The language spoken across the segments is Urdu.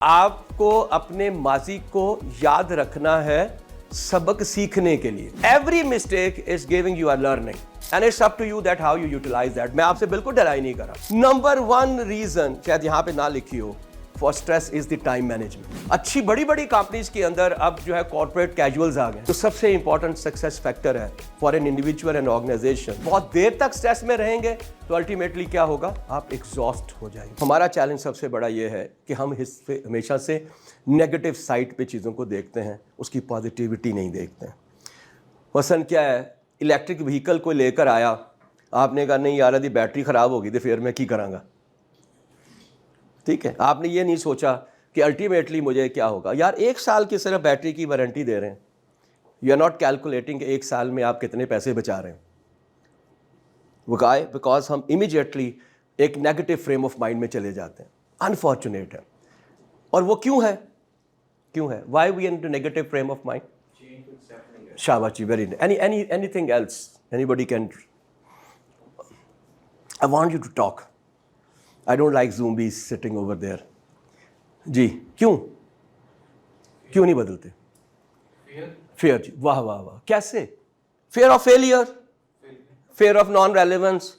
آپ کو اپنے ماضی کو یاد رکھنا ہے سبق سیکھنے کے لیے. Every mistake is giving you are learning and it's up to you that how you utilise that. میں آپ سے بالکل ڈرائی نہیں کر رہا. نمبر 1 ریزن شاید یہاں پہ نہ لکھی ہو for stress is the time management. اچھی بڑی کمپنیز کے اندر اب جو ہے کارپوریٹ کیجولز آ گئے. تو سب سے امپورٹنٹ سکسیس فیکٹر ہے for an individual and organisation. بہت دیر تک اسٹریس میں رہیں گے تو الٹیمیٹلی کیا ہوگا, آپ ایگزاسٹ ہو جائیں گے. ہمارا چیلنج سب سے بڑا یہ ہے کہ ہم ہمیشہ سے نیگیٹو سائڈ پہ چیزوں کو دیکھتے ہیں, اس کی پازیٹیوٹی نہیں دیکھتے ہیں. مثلاً کیا ہے, الیکٹرک وہیکل کو لے کر آیا, آپ نے کہا نہیں یار دی بیٹری خراب ہو گئی تو پھر میں کی کراں گا. ٹھیک ہے, آپ نے یہ نہیں سوچا کہ الٹیمیٹلی مجھے کیا ہوگا. یار 1 سال کی صرف بیٹری کی وارنٹی دے رہے ہیں. یو آر ناٹ کیلکولیٹنگ کہ 1 سال میں آپ کتنے پیسے بچا رہے ہیں. بیکاز ہم امیجیٹلی ایک نیگیٹو فریم آف مائنڈ میں چلے جاتے ہیں. انفارچونیٹ ہے. اور وہ کیوں ہے, why we into negative frame of mind. شاباش جی, very anything else anybody can. I want you to talk. I don't like zombies sitting over there. جی کیوں نہیں بدلتے؟ فیئر. جی واہ واہ واہ, کیسے؟ Fear of failure, fear of non relevance.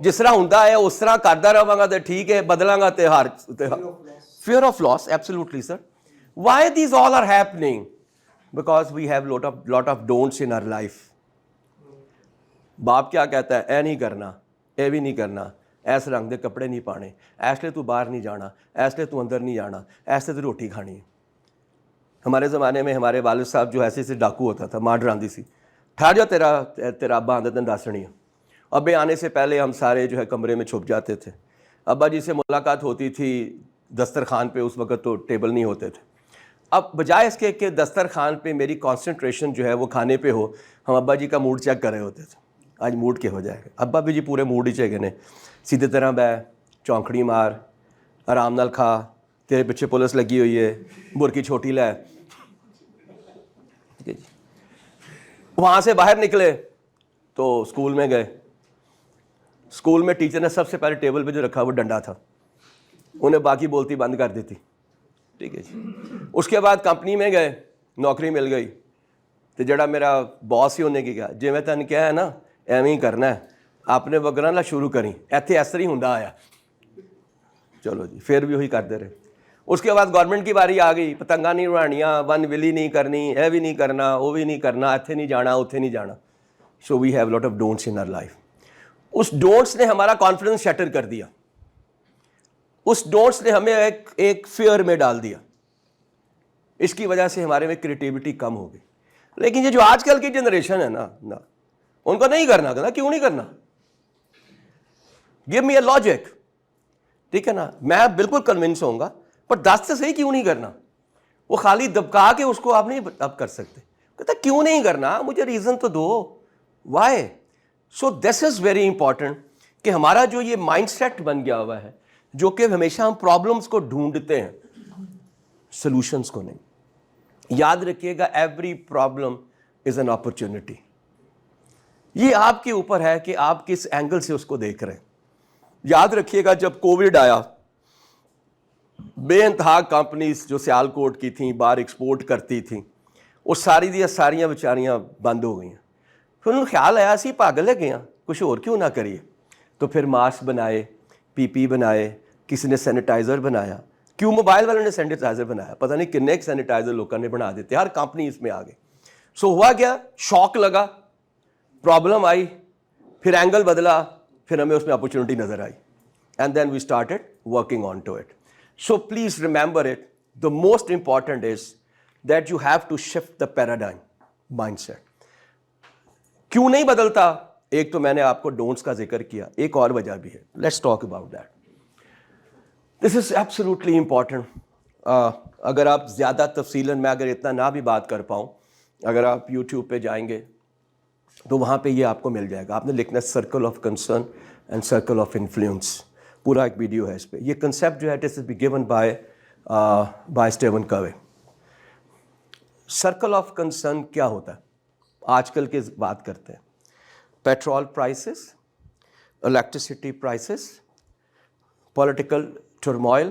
جس طرح ہوندا ہے اس طرح کردا رہاں گا تو ٹھیک ہے, بدلاں گا تے ہار. Fear of loss, absolutely sir. Why these all are happening? Because we have lot of don'ts in our life. باپ کیا کہتا ہے, اے نہیں کرنا, اے بھی نہیں کرنا, ایسے رنگ دے کپڑے نہیں پانے, ایسے تو باہر نہیں جانا, ایسے تو اندر نہیں جانا, ایسے تو روٹی کھانی ہے. ہمارے زمانے میں ہمارے والد صاحب جو ایسے ڈاکو ہوتا تھا, ماں ڈراندی سی, ٹھہر جا تیرا ابا آندہ تن داسنی ہے. ابے آنے سے پہلے ہم سارے جو ہے کمرے میں چھپ جاتے تھے. ابا جی سے ملاقات ہوتی تھی دسترخوان پہ, اس وقت تو ٹیبل نہیں ہوتے تھے. اب بجائے اس کے کہ دسترخوان پہ میری کانسنٹریشن جو ہے وہ کھانے پہ ہو, ہم ابا جی کا موڈ چیک کر رہے ہوتے تھے. آج موڈ کیا ہو جائے گا, ابا بھی جی پورے موڈ ہی چاہیے نے, سیدھے طرح بہ, چونکڑی مار, آرام نال کھا, تیرے پیچھے پولیس لگی ہوئی ہے, برکی چھوٹی لے. وہاں سے باہر نکلے تو اسکول میں گئے. اسکول میں ٹیچر نے سب سے پہلے ٹیبل پہ جو رکھا وہ ڈنڈا تھا, انہیں باقی بولتی بند کر دیتی. ٹھیک ہے جی. اس کے بعد کمپنی میں گئے, نوکری مل گئی, تو جڑا میرا باس ہی ہونے کی کیا, جی میں تن کیا ہے نا ایویں ہی کرنا ہے, اپنے وگرا نہ شروع کریں, ایتھے اس طرح ہی ہوندا آیا. چلو جی, پھر بھی وہی کرتے رہے. اس کے بعد گورنمنٹ کی باری آ گئی, پتنگاں نہیں اڑانیاں, ون ولی نہیں کرنی, اے بھی نہیں کرنا, وہ بھی نہیں کرنا, ایتھے نہیں جانا, اتھے نہیں جانا. So we have lot of don'ts in our life. اس ڈونٹس نے ہمارا کانفیڈنس شیٹر کر دیا. اس ڈونٹس نے ہمیں ایک فیئر میں ڈال دیا. اس کی وجہ سے ہمارے میں کریٹیوٹی کم ہو گئی. لیکن یہ جو آج کل کی جنریشن ہے نا, ان کو نہیں کرنا. کہنا کیوں نہیں کرنا, گیو می اے لاجک. ٹھیک ہے نا, میں بالکل کنونس ہوں گا, پر 10 سے صحیح کیوں نہیں کرنا. وہ خالی دبکا کے اس کو آپ نہیں اب کر سکتے. کہتا کیوں نہیں کرنا, مجھے ریزن تو دو, why. So this is very important کہ ہمارا جو یہ مائنڈ سیٹ بن گیا ہوا ہے, جو کہ ہمیشہ ہم پرابلمس کو ڈھونڈتے ہیں, سلوشنس کو نہیں. یاد رکھیے گا, every problem is an opportunity. یہ آپ کے اوپر ہے کہ آپ کس اینگل سے اس کو دیکھ رہے ہیں. یاد رکھیے گا, جب کووڈ آیا, بے انتہا کمپنیز جو سیال کوٹ کی تھیں, باہر ایکسپورٹ کرتی تھیں, وہ ساریاں بیچاریاں بند ہو گئی ہیں. پھر انہوں نے خیال آیا اسی پاگل ہے گیا, کچھ اور کیوں نہ کریے. تو پھر ماسک بنائے, پی پی بنائے, کسی نے سینیٹائزر بنایا. کیوں موبائل والوں نے سینیٹائزر بنایا, پتہ نہیں کتنے سینیٹائزر لوگوں نے بنا دیتے, ہر کمپنی اس میں آ گئی. سو ہوا کیا, شوق لگا, پرابلم آئی, پھر اینگل بدلا, پھر ہمیں اس میں اپرچونٹی نظر آئی, and then we started working on to it. So please remember it, the most important is that you have to shift the paradigm mind set. کیوں نہیں بدلتا, ایک تو میں نے آپ کو ڈونٹس کا ذکر کیا, ایک اور وجہ بھی ہے. Let's talk about that. This is absolutely important. اگر آپ زیادہ تفصیلاً, میں اگر اتنا نہ بھی بات کر پاؤں, اگر آپ یوٹیوب پہ جائیں گے تو وہاں پہ یہ آپ کو مل جائے گا. آپ نے لکھنا circle of concern and circle of influence, پورا ایک ویڈیو ہے اس پہ. یہ کنسیپٹ جو ہے it is be given by Steven Covey. Circle of concern کیا ہوتا ہے, آج کل کے بات کرتے ہیں. Petrol prices, electricity prices, political turmoil,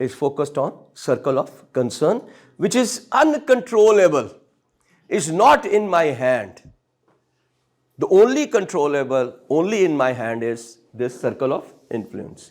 is focused on circle of concern, which is uncontrollable, is not in my hand. The only controllable, only in my hand is this circle of influence.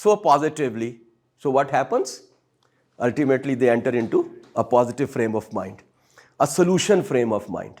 so positively, so what happens? Ultimately they enter into a positive frame of mind, a solution frame of mind.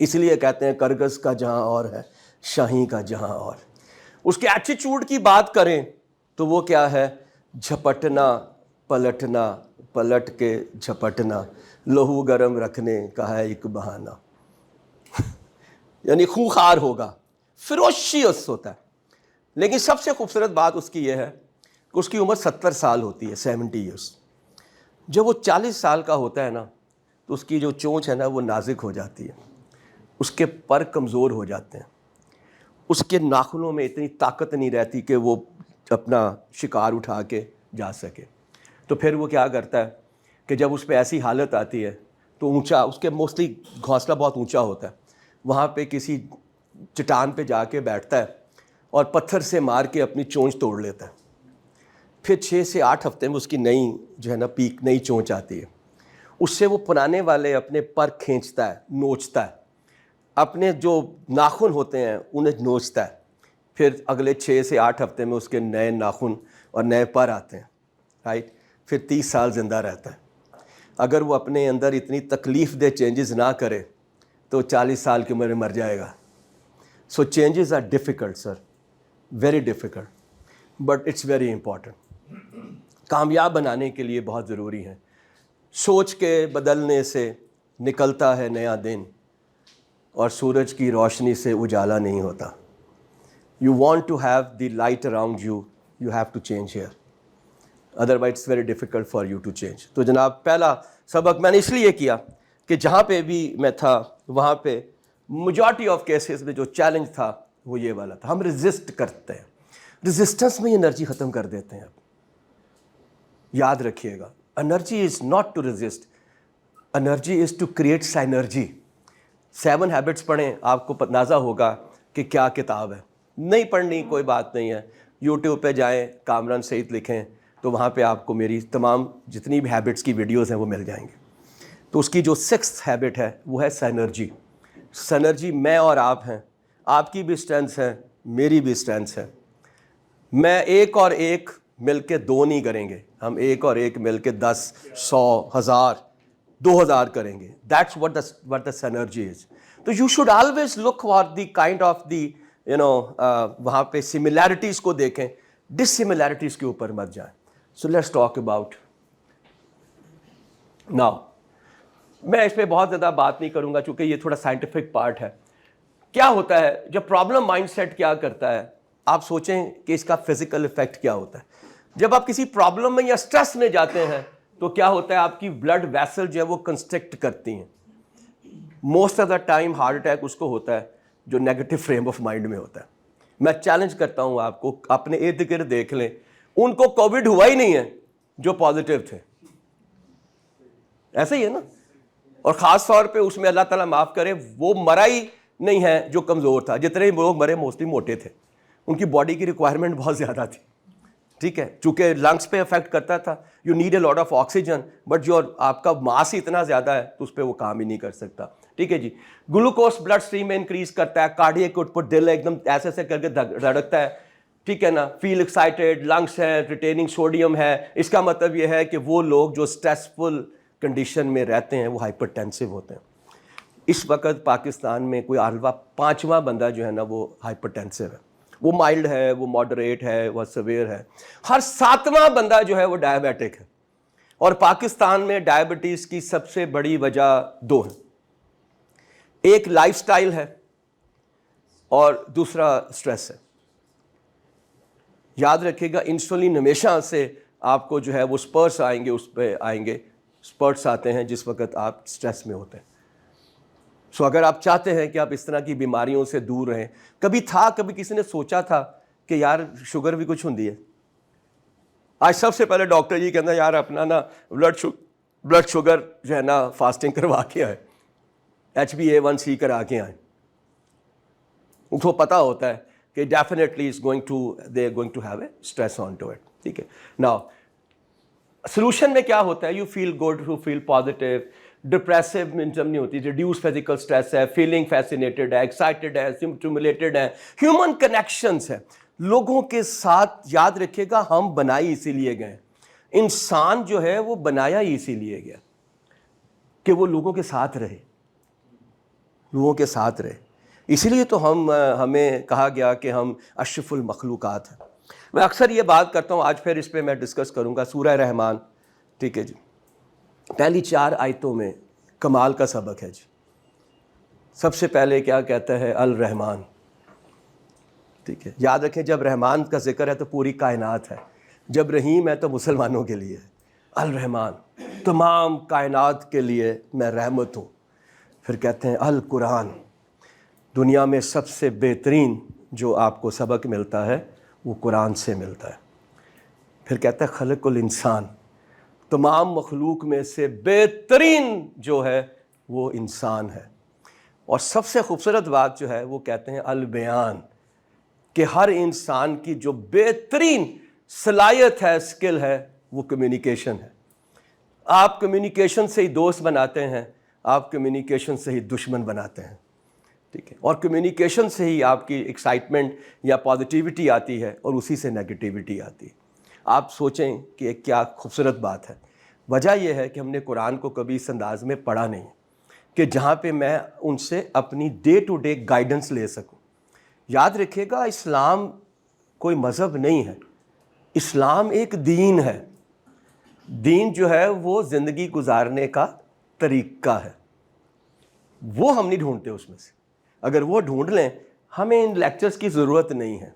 اس لیے کہتے ہیں کرگس کا جہاں اور ہے شاہی کا جہاں اور. اس کے ایٹیچیوڈ کی بات کریں تو وہ کیا ہے؟ جھپٹنا پلٹنا، پلٹ کے جھپٹنا، لہو گرم رکھنے کا ہے ایک بہانہ. یعنی خوخار ہوگا، فروشیس ہوتا ہے. لیکن سب سے خوبصورت بات اس کی یہ ہے کہ اس کی عمر 70 سال ہوتی ہے، 70 ایئرس. جب وہ 40 سال کا ہوتا ہے نا تو اس کی جو چونچ ہے نا وہ نازک ہو جاتی ہے، اس کے پر کمزور ہو جاتے ہیں، اس کے ناخنوں میں اتنی طاقت نہیں رہتی کہ وہ اپنا شکار اٹھا کے جا سکے. تو پھر وہ کیا کرتا ہے کہ جب اس پہ ایسی حالت آتی ہے تو اونچا، اس کے موسٹلی گھونسلہ بہت اونچا ہوتا ہے، وہاں پہ کسی چٹان پہ جا کے بیٹھتا ہے اور پتھر سے مار کے اپنی چونچ توڑ لیتا ہے. پھر 6 سے 8 ہفتے میں اس کی نئی جو ہے نا پیک، نئی چونچ آتی ہے. اس سے وہ پرانے والے اپنے پر کھینچتا ہے، نوچتا ہے، اپنے جو ناخن ہوتے ہیں انہیں نوچتا ہے. پھر اگلے 6 سے 8 ہفتے میں اس کے نئے ناخن اور نئے پر آتے ہیں، رائٹ. پھر 30 سال زندہ رہتا ہے. اگر وہ اپنے اندر اتنی تکلیف دہ چینجز نہ کرے تو 40 سال کی عمر میں مر جائے گا. So changes are difficult sir, very difficult, but it's very important. کامیاب بنانے کے لیے بہت ضروری ہے. سوچ کے بدلنے سے نکلتا ہے نیا دن، اور سورج کی روشنی سے اجالا نہیں ہوتا. You want to have the light around you, you have to change here, otherwise it's very difficult for you to change. تو جناب پہلا سبق میں نے اس لیے کیا کہ جہاں پہ بھی میں تھا وہاں پہ میجورٹی آف کیسز میں جو چیلنج تھا وہ یہ والا تھا. ہم ریزسٹ کرتے ہیں، ریزسٹنس میں انرجی ختم کر دیتے ہیں. یاد رکھیے گا، energy is not to resist, energy is to create synergy. 7 habits پڑھیں، آپ کو اندازہ ہوگا کہ کیا کتاب ہے. نہیں پڑھنی کوئی بات نہیں ہے، یوٹیوب پہ جائیں، کامران سعید لکھیں تو وہاں پہ آپ کو میری تمام جتنی بھی ہیبٹس کی ویڈیوز ہیں وہ مل جائیں گے. تو اس کی جو 6th ہیبٹ ہے وہ ہے سائنرجی. سائنرجی میں اور آپ ہیں، آپ کی بھی اسٹرینتھس ہیں، میری بھی اسٹرینتھس ہیں. میں ایک اور ایک مل کے 2 نہیں کریں گے، ہم ایک اور ایک مل کے 10، 100، 1000، 2000 کریں گے. That's what the synergy is. تو you should always look for the kind of the وہاں پہ سملیرٹیز کو دیکھیں، ڈس سملیرٹیز کے اوپر مت جائیں. So let's talk about now. میں اس پہ بہت زیادہ بات نہیں کروں گا چونکہ یہ تھوڑا سائنٹیفک پارٹ ہے. کیا ہوتا ہے جب پرابلم مائنڈ سیٹ کیا کرتا ہے؟ آپ سوچیں کہ اس کا فزیکل افیکٹ کیا ہوتا ہے. جب آپ کسی پرابلم میں یا اسٹریس میں جاتے ہیں تو کیا ہوتا ہے؟ آپ کی بلڈ ویسل جو ہے وہ کنسٹرکٹ کرتی ہیں. Most of the time heart attack اس کو ہوتا ہے جو نیگیٹو فریم آف مائنڈ میں ہوتا ہے. میں چیلنج کرتا ہوں آپ کو، اپنے ارد گرد دیکھ لیں، ان کو کووڈ ہوا ہی نہیں ہے جو پازیٹیو تھے. ایسا ہی ہے نا. اور خاص طور پہ اس میں اللہ تعالیٰ معاف کرے وہ مرا ہی نہیں ہے جو کمزور تھا. جتنے لوگ مرے موسٹلی موٹے تھے، ان کی باڈی کی ریکوائرمنٹ بہت زیادہ تھی. ٹھیک ہے، چونکہ لنگس پہ افیکٹ کرتا تھا، you need a lot of oxygen, but جو آپ کا ماس ہی اتنا زیادہ ہے تو اس پہ وہ کام ہی نہیں کر سکتا. ٹھیک ہے جی. گلوکوز بلڈ اسٹریم میں انکریز کرتا ہے، کارڈیک آؤٹ پٹ، دل ایک دم ایسے ایسے کر کے دھڑکتا ہے. ٹھیک ہے نا. فیل ایکسائٹیڈ، لنگس ہے، ریٹیننگ سوڈیم ہے. اس کا مطلب یہ ہے کہ وہ لوگ جو اسٹریسفل کنڈیشن میں رہتے ہیں وہ ہائپر ٹینسو ہوتے ہیں. اس وقت پاکستان میں کوئی 5واں بندہ جو ہے نا وہ ہائپر ٹینسو ہے. وہ مائلڈ ہے، وہ ماڈریٹ ہے، وہ سیویئر ہے. ہر 7واں بندہ جو ہے وہ ڈائبیٹک ہے. اور پاکستان میں ڈائبٹیز کی سب سے بڑی وجہ 2 ہیں. ایک لائف سٹائل ہے اور دوسرا سٹریس ہے. یاد رکھیے گا، انسولین ہمیشہ سے آپ کو جو ہے وہ سپرس آئیں گے، اس پہ آئیں گے، سپرٹس آتے ہیں جس وقت آپ سٹریس میں ہوتے ہیں. سو اگر آپ چاہتے ہیں کہ آپ اس طرح کی بیماریوں سے دور رہیں، کبھی کسی نے سوچا تھا کہ یار شوگر بھی کچھ ہوتی ہے؟ آج سب سے پہلے ڈاکٹر جی کہنا یار اپنا نا بلڈ شوگر جو ہے نا فاسٹنگ کروا کے آئے، HbA1c کرا کے آئیں. ان کو پتہ ہوتا ہے کہ definitely they are going to have a stress on to it. ٹھیک ہے. ناؤ سلوشن میں کیا ہوتا ہے؟ You feel good, you feel positive. Depressive انٹم نہیں ہوتی، ریڈیوس فزیکل اسٹریس ہے، فیلنگ فیسینیٹڈ ہے، ایکسائٹیڈ ہے، سٹیمولیٹڈ ہے. ہیومن کنیکشنز ہے لوگوں کے ساتھ. یاد رکھیے گا ہم بنائی اسی لیے گئے، انسان جو ہے وہ بنایا ہی اسی لیے گیا کہ وہ لوگوں کے ساتھ رہے. لوگوں کے ساتھ رہے. اسی لیے تو ہمیں کہا گیا کہ ہم اشرف المخلوقات ہیں. میں اکثر یہ بات کرتا ہوں, آج پھر اس پہ میں ڈسکس کروں گا. سورہ رحمان, ٹھیک ہے جی, پہلی 4 آیتوں میں کمال کا سبق ہے جی. سب سے پہلے کیا کہتا ہے؟ الرحمن. ٹھیک ہے, یاد رکھیں جب رحمان کا ذکر ہے تو پوری کائنات ہے, جب رحیم ہے تو مسلمانوں کے لیے. الرحمن, تمام کائنات کے لیے میں رحمت ہوں. پھر کہتے ہیں القرآن, دنیا میں سب سے بہترین جو آپ کو سبق ملتا ہے وہ قرآن سے ملتا ہے. پھر کہتا ہے خلق الانسان, تمام مخلوق میں سے بہترین جو ہے وہ انسان ہے. اور سب سے خوبصورت بات جو ہے وہ کہتے ہیں البیان, کہ ہر انسان کی جو بہترین صلاحیت ہے, اسکل ہے, وہ کمیونیکیشن ہے. آپ کمیونیکیشن سے ہی دوست بناتے ہیں, آپ کمیونیکیشن سے ہی دشمن بناتے ہیں. ٹھیک ہے, اور کمیونیکیشن سے ہی آپ کی ایکسائٹمنٹ یا پازیٹیوٹی آتی ہے اور اسی سے نیگیٹیوٹی آتی ہے. آپ سوچیں کہ ایک کیا خوبصورت بات ہے. وجہ یہ ہے کہ ہم نے قرآن کو کبھی اس انداز میں پڑھا نہیں کہ جہاں پہ میں ان سے اپنی ڈے ٹو ڈے گائیڈنس لے سکوں. یاد رکھیے گا, اسلام کوئی مذہب نہیں ہے, اسلام ایک دین ہے. دین جو ہے وہ زندگی گزارنے کا طریقہ ہے, وہ ہم نہیں ڈھونڈتے اس میں سے. اگر وہ ڈھونڈ لیں ہمیں ان لیکچرز کی ضرورت نہیں ہے.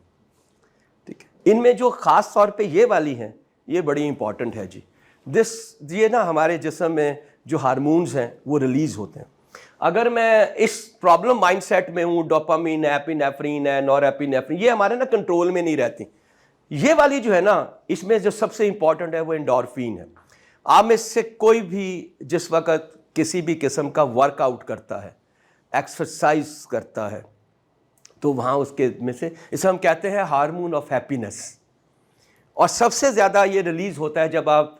ٹھیک ہے, ان میں جو خاص طور پہ یہ والی ہیں یہ بڑی امپورٹنٹ ہے جی. یہ نا ہمارے جسم میں جو ہارمونز ہیں وہ ریلیز ہوتے ہیں. اگر میں اس پرابلم مائنڈ سیٹ میں ہوں, ڈوپامین ہے, ایپینیفرین ہے, نور ایپینیفرین, یہ ہمارے نا کنٹرول میں نہیں رہتی. یہ والی جو ہے نا, اس میں جو سب سے امپورٹنٹ ہے وہ انڈورفین ہے. آپ میں سے کوئی بھی جس وقت کسی بھی قسم کا ورک آؤٹ کرتا ہے, ایکسرسائز کرتا ہے, تو وہاں اس کے میں سے اسے ہم کہتے ہیں ہارمون آف ہیپینس. اور سب سے زیادہ یہ ریلیز ہوتا ہے جب آپ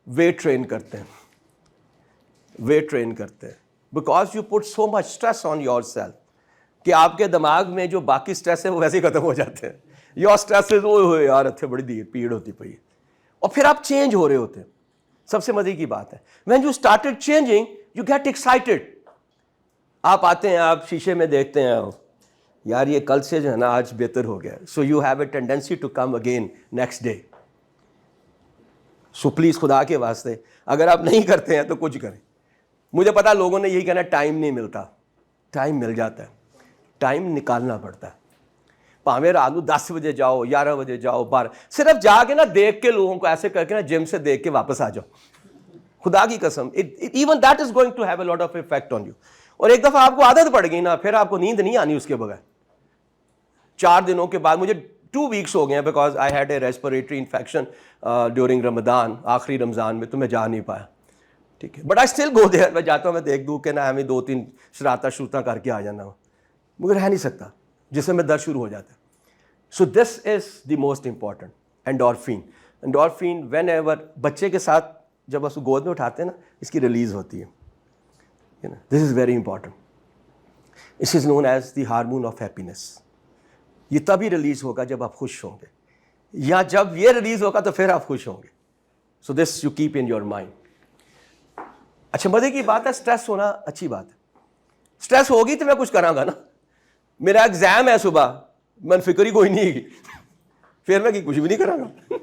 ویٹ ٹرین کرتے ہیں. ویٹ ٹرین کرتے ہیں because you put so much stress on your self کہ آپ کے دماغ میں جو باقی اسٹریس ہے وہ ویسے ہی ختم ہو جاتے ہیں. یور اسٹریس از ہوئے یار اتنے بڑی دیر پیڑ ہوتی پئی ہے, اور پھر آپ چینج ہو رہے ہوتے ہیں. سب سے مزے کی بات ہے, when you started changing you get excited. آپ آتے ہیں, آپ شیشے میں دیکھتے ہیں یار یہ کل سے جو ہے نا آج بہتر ہو گیا, so you have a tendency to come again next day. So please خدا کے واسطے اگر آپ نہیں کرتے ہیں تو کچھ کریں. مجھے پتا لوگوں نے یہی کہنا ٹائم نہیں ملتا, ٹائم مل جاتا ہے, ٹائم نکالنا پڑتا ہے. پاویں رات کو 10 بجے جاؤ, 11 بجے جاؤ, 12, صرف جا کے نا دیکھ کے لوگوں کو ایسے کر کے نا جم سے دیکھ کے واپس آ جاؤ. خدا کی قسم, even that is going to have a lot of effect on you. اور ایک دفعہ آپ کو عادت پڑ گئی نا, پھر آپ کو نیند نہیں آنی اس کے بغیر. 4 دنوں کے بعد, مجھے 2 ویکس ہو گئے ہیں because I had a respiratory infection during Ramzan, آخری رمضان میں, تو میں جا نہیں پایا. ٹھیک ہے, but I still go there. میں جاتا ہوں, میں دیکھ دوں کہ نا ہمیں 2-3 شراتاں کر کے آ جانا, مگر رہ نہیں سکتا, جس سے میں درد شروع ہو جاتا ہے. So this is the most important, endorphin. Endorphin whenever بچے کے ساتھ جب اس کو گود میں اٹھاتے ہیں نا, اس کی ریلیز ہوتی ہے. This is very important. اس is known as the hormone of happiness. یہ تبھی ریلیز ہوگا جب آپ خوش ہوں گے, یا جب یہ ریلیز ہوگا تو پھر آپ خوش ہوں گے. So this you keep in your mind. اچھا, مزے کی بات ہے, اسٹریس ہونا اچھی بات ہے. اسٹریس ہوگی تو میں کچھ کراں گا نا. میرا ایگزام ہے صبح, میں فکر ہی کوئی نہیں ہے, پھر میں کچھ بھی نہیں کراں گا.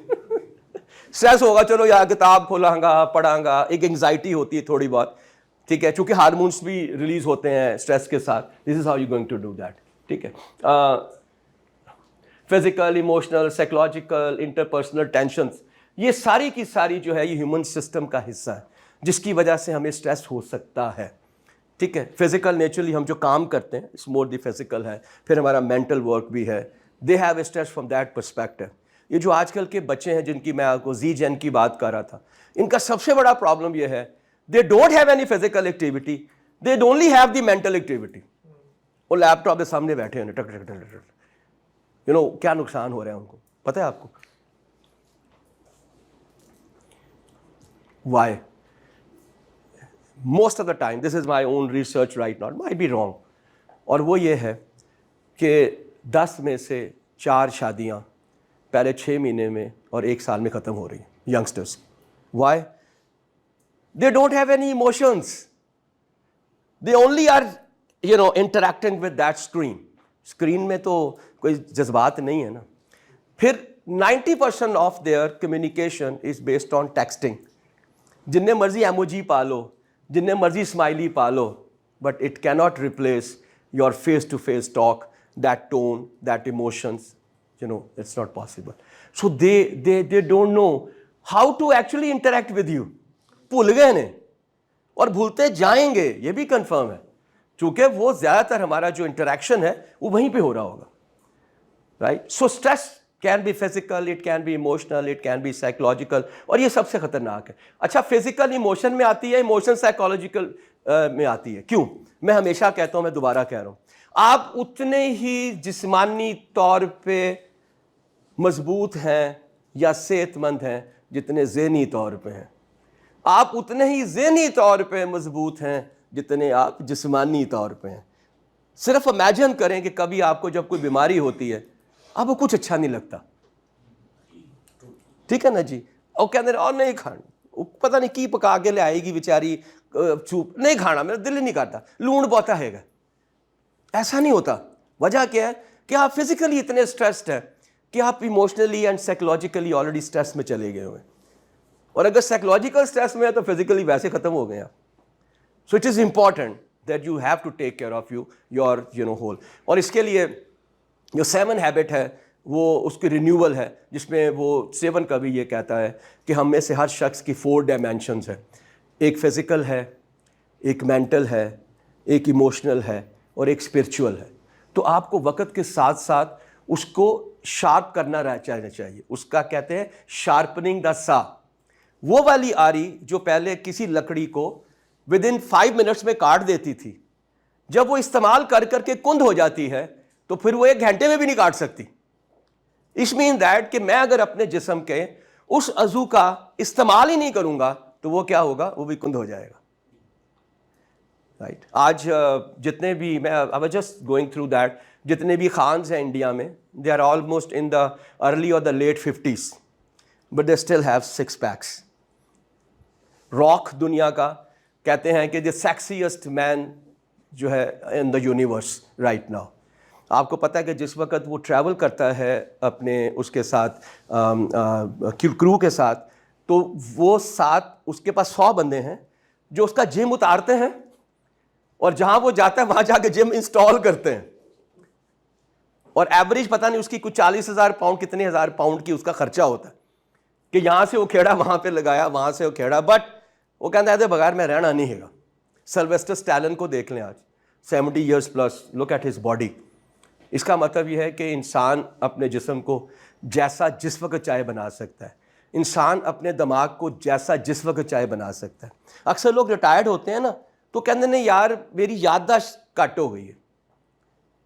اسٹریس ہوگا, چلو یا کتاب کھولاں گا, پڑھاں گا. ایک انگزائٹی ہوتی ہے تھوڑی بہت, ٹھیک ہے, چونکہ ہارمونس بھی ریلیز ہوتے ہیں اسٹریس کے ساتھ. This is how you going to do that. ٹھیک ہے, physical, emotional, psychological, interpersonal tensions, یہ ساری کی ساری جو ہے یہ ہیومن سسٹم کا حصہ ہے جس کی وجہ سے ہمیں اسٹریس ہو سکتا ہے. ٹھیک ہے, فزیکل نیچرلی ہم جو کام کرتے ہیں اٹس مور دی فزیکل ہے, پھر ہمارا مینٹل ورک بھی ہے. They have a stress from that perspective. یہ جو آج کل کے بچے ہیں جن کی میں آپ کو زی جین کی بات کر رہا تھا, ان کا سب سے بڑا پرابلم یہ ہے دے don't have any physical activity, they only have the mental activity. وہ لیپ ٹاپ کے سامنے بیٹھے ہیں, ٹک ٹک ٹک ٹک. یو نو کیا نقصان ہو رہا ہے ان کو, پتہ ہے آپ کو why? Most of the time, this is my own research right now, may be wrong, اور وہ یہ ہے کہ 10 میں سے 4 شادیاں پہلے 6 مہینے میں اور 1 سال میں ختم ہو رہی ہیں youngsters. Why? They don't have any emotions, they only are interacting with that screen میں تو کوئی جذبات نہیں ہے نا. پھر 90% of their communication is based on texting. جتنے مرضی ایموجی پالو, جتنے مرضی اسمائلی پالو, but it can not replace your face to face talk, that tone, that emotions, it's not possible. So they don't know how to actually interact with you. بھول گئے نے اور بھولتے جائیں گے, یہ بھی کنفرم ہے, چونکہ وہ زیادہ تر ہمارا جو انٹریکشن ہے وہ وہیں پہ ہو رہا ہوگا, right. So stress can be physical, it can be emotional, it can be psychological, اور یہ سب سے خطرناک ہے. اچھا, فزیکل ایموشن میں آتی ہے, ایموشن سائیکولوجیکل میں آتی ہے. کیوں؟ میں ہمیشہ کہتا ہوں, میں دوبارہ کہہ رہا ہوں, آپ اتنے ہی جسمانی طور پہ مضبوط ہیں یا صحت مند ہیں جتنے ذہنی طور پہ ہیں. آپ اتنے ہی ذہنی طور پہ مضبوط ہیں جتنے آپ جسمانی طور پہ ہیں. صرف امیجن کریں کہ کبھی آپ کو جب کوئی بیماری ہوتی ہے آپ کو کچھ اچھا نہیں لگتا, ٹھیک ہے نا جی, اور کہتے ہیں اور نہیں کھانا, پتہ نہیں کی پکا کے لے آئے گی بیچاری, چوپ نہیں کھانا, میرا دل ہی نہیں کرتا, لون بہتا ہے گا. ایسا نہیں ہوتا. وجہ کیا ہے کہ آپ فزیکلی اتنے اسٹریسڈ ہیں کہ آپ emotionally and psychologically already stress میں چلے گئے ہوئے, اور اگر سائیکولوجیکل اسٹریس میں ہے تو فزیکلی ویسے ختم ہو گئے آپ. So it is important that you have to take care of your whole. اور اس کے لیے جو 7 ہیبٹ ہے وہ اس کی رینیول ہے, جس میں وہ 7 کا بھی یہ کہتا ہے کہ ہم میں سے ہر شخص کی 4 ڈائمینشنز ہیں. ایک فزیکل ہے, ایک مینٹل ہے, ایک ایموشنل ہے, اور ایک اسپرچول ہے. تو آپ کو وقت کے ساتھ ساتھ اس کو شارپ کرنا چاہیے. اس کا کہتے ہیں شارپننگ دا سا. وہ والی آری جو پہلے کسی لکڑی کو ودن 5 منٹس میں کاٹ دیتی تھی, جب وہ استعمال کر کر کے کند ہو جاتی ہے تو پھر وہ 1 گھنٹے میں بھی نہیں کاٹ سکتی. اس مین دیٹ کہ میں اگر اپنے جسم کے اس عضو کا استعمال ہی نہیں کروں گا تو وہ کیا ہوگا, وہ بھی کند ہو جائے گا, رائٹ. آج جتنے بھی, میں I was just going through that, جتنے بھی خانز ہیں انڈیا میں, they are almost in the early or the late 50s, but they still have 6 packs. Rock دنیا کا کہتے ہیں کہ the sexiest man جو ہے in the universe right now. آپ کو پتہ ہے کہ جس وقت وہ ٹریول کرتا ہے اپنے اس کے ساتھ کرو کے ساتھ, تو وہ ساتھ اس کے پاس 100 بندے ہیں جو اس کا جم اتارتے ہیں, اور جہاں وہ جاتا ہے وہاں جا کے جم انسٹال کرتے ہیں. اور ایوریج پتہ نہیں اس کی کچھ 40,000 پاؤنڈ, کتنے ہزار پاؤنڈ کی اس کا خرچہ ہوتا ہے کہ یہاں سے وہ کھیڑا وہاں پہ لگایا, وہاں سے وہ کھیڑا. بٹ وہ کہتا ہے بغیر میں رہنا نہیں ہے گا. سلویسٹر اسٹیلن کو دیکھ لیں, آج 70 years plus, look at his body. اس کا مطلب یہ ہے کہ انسان اپنے جسم کو جیسا جس وقت چاہے بنا سکتا ہے. انسان اپنے دماغ کو جیسا جس وقت چاہے بنا سکتا ہے. اکثر لوگ ریٹائرڈ ہوتے ہیں نا تو کہتے ہیں یار میری یادداشت کٹ ہو گئی ہے.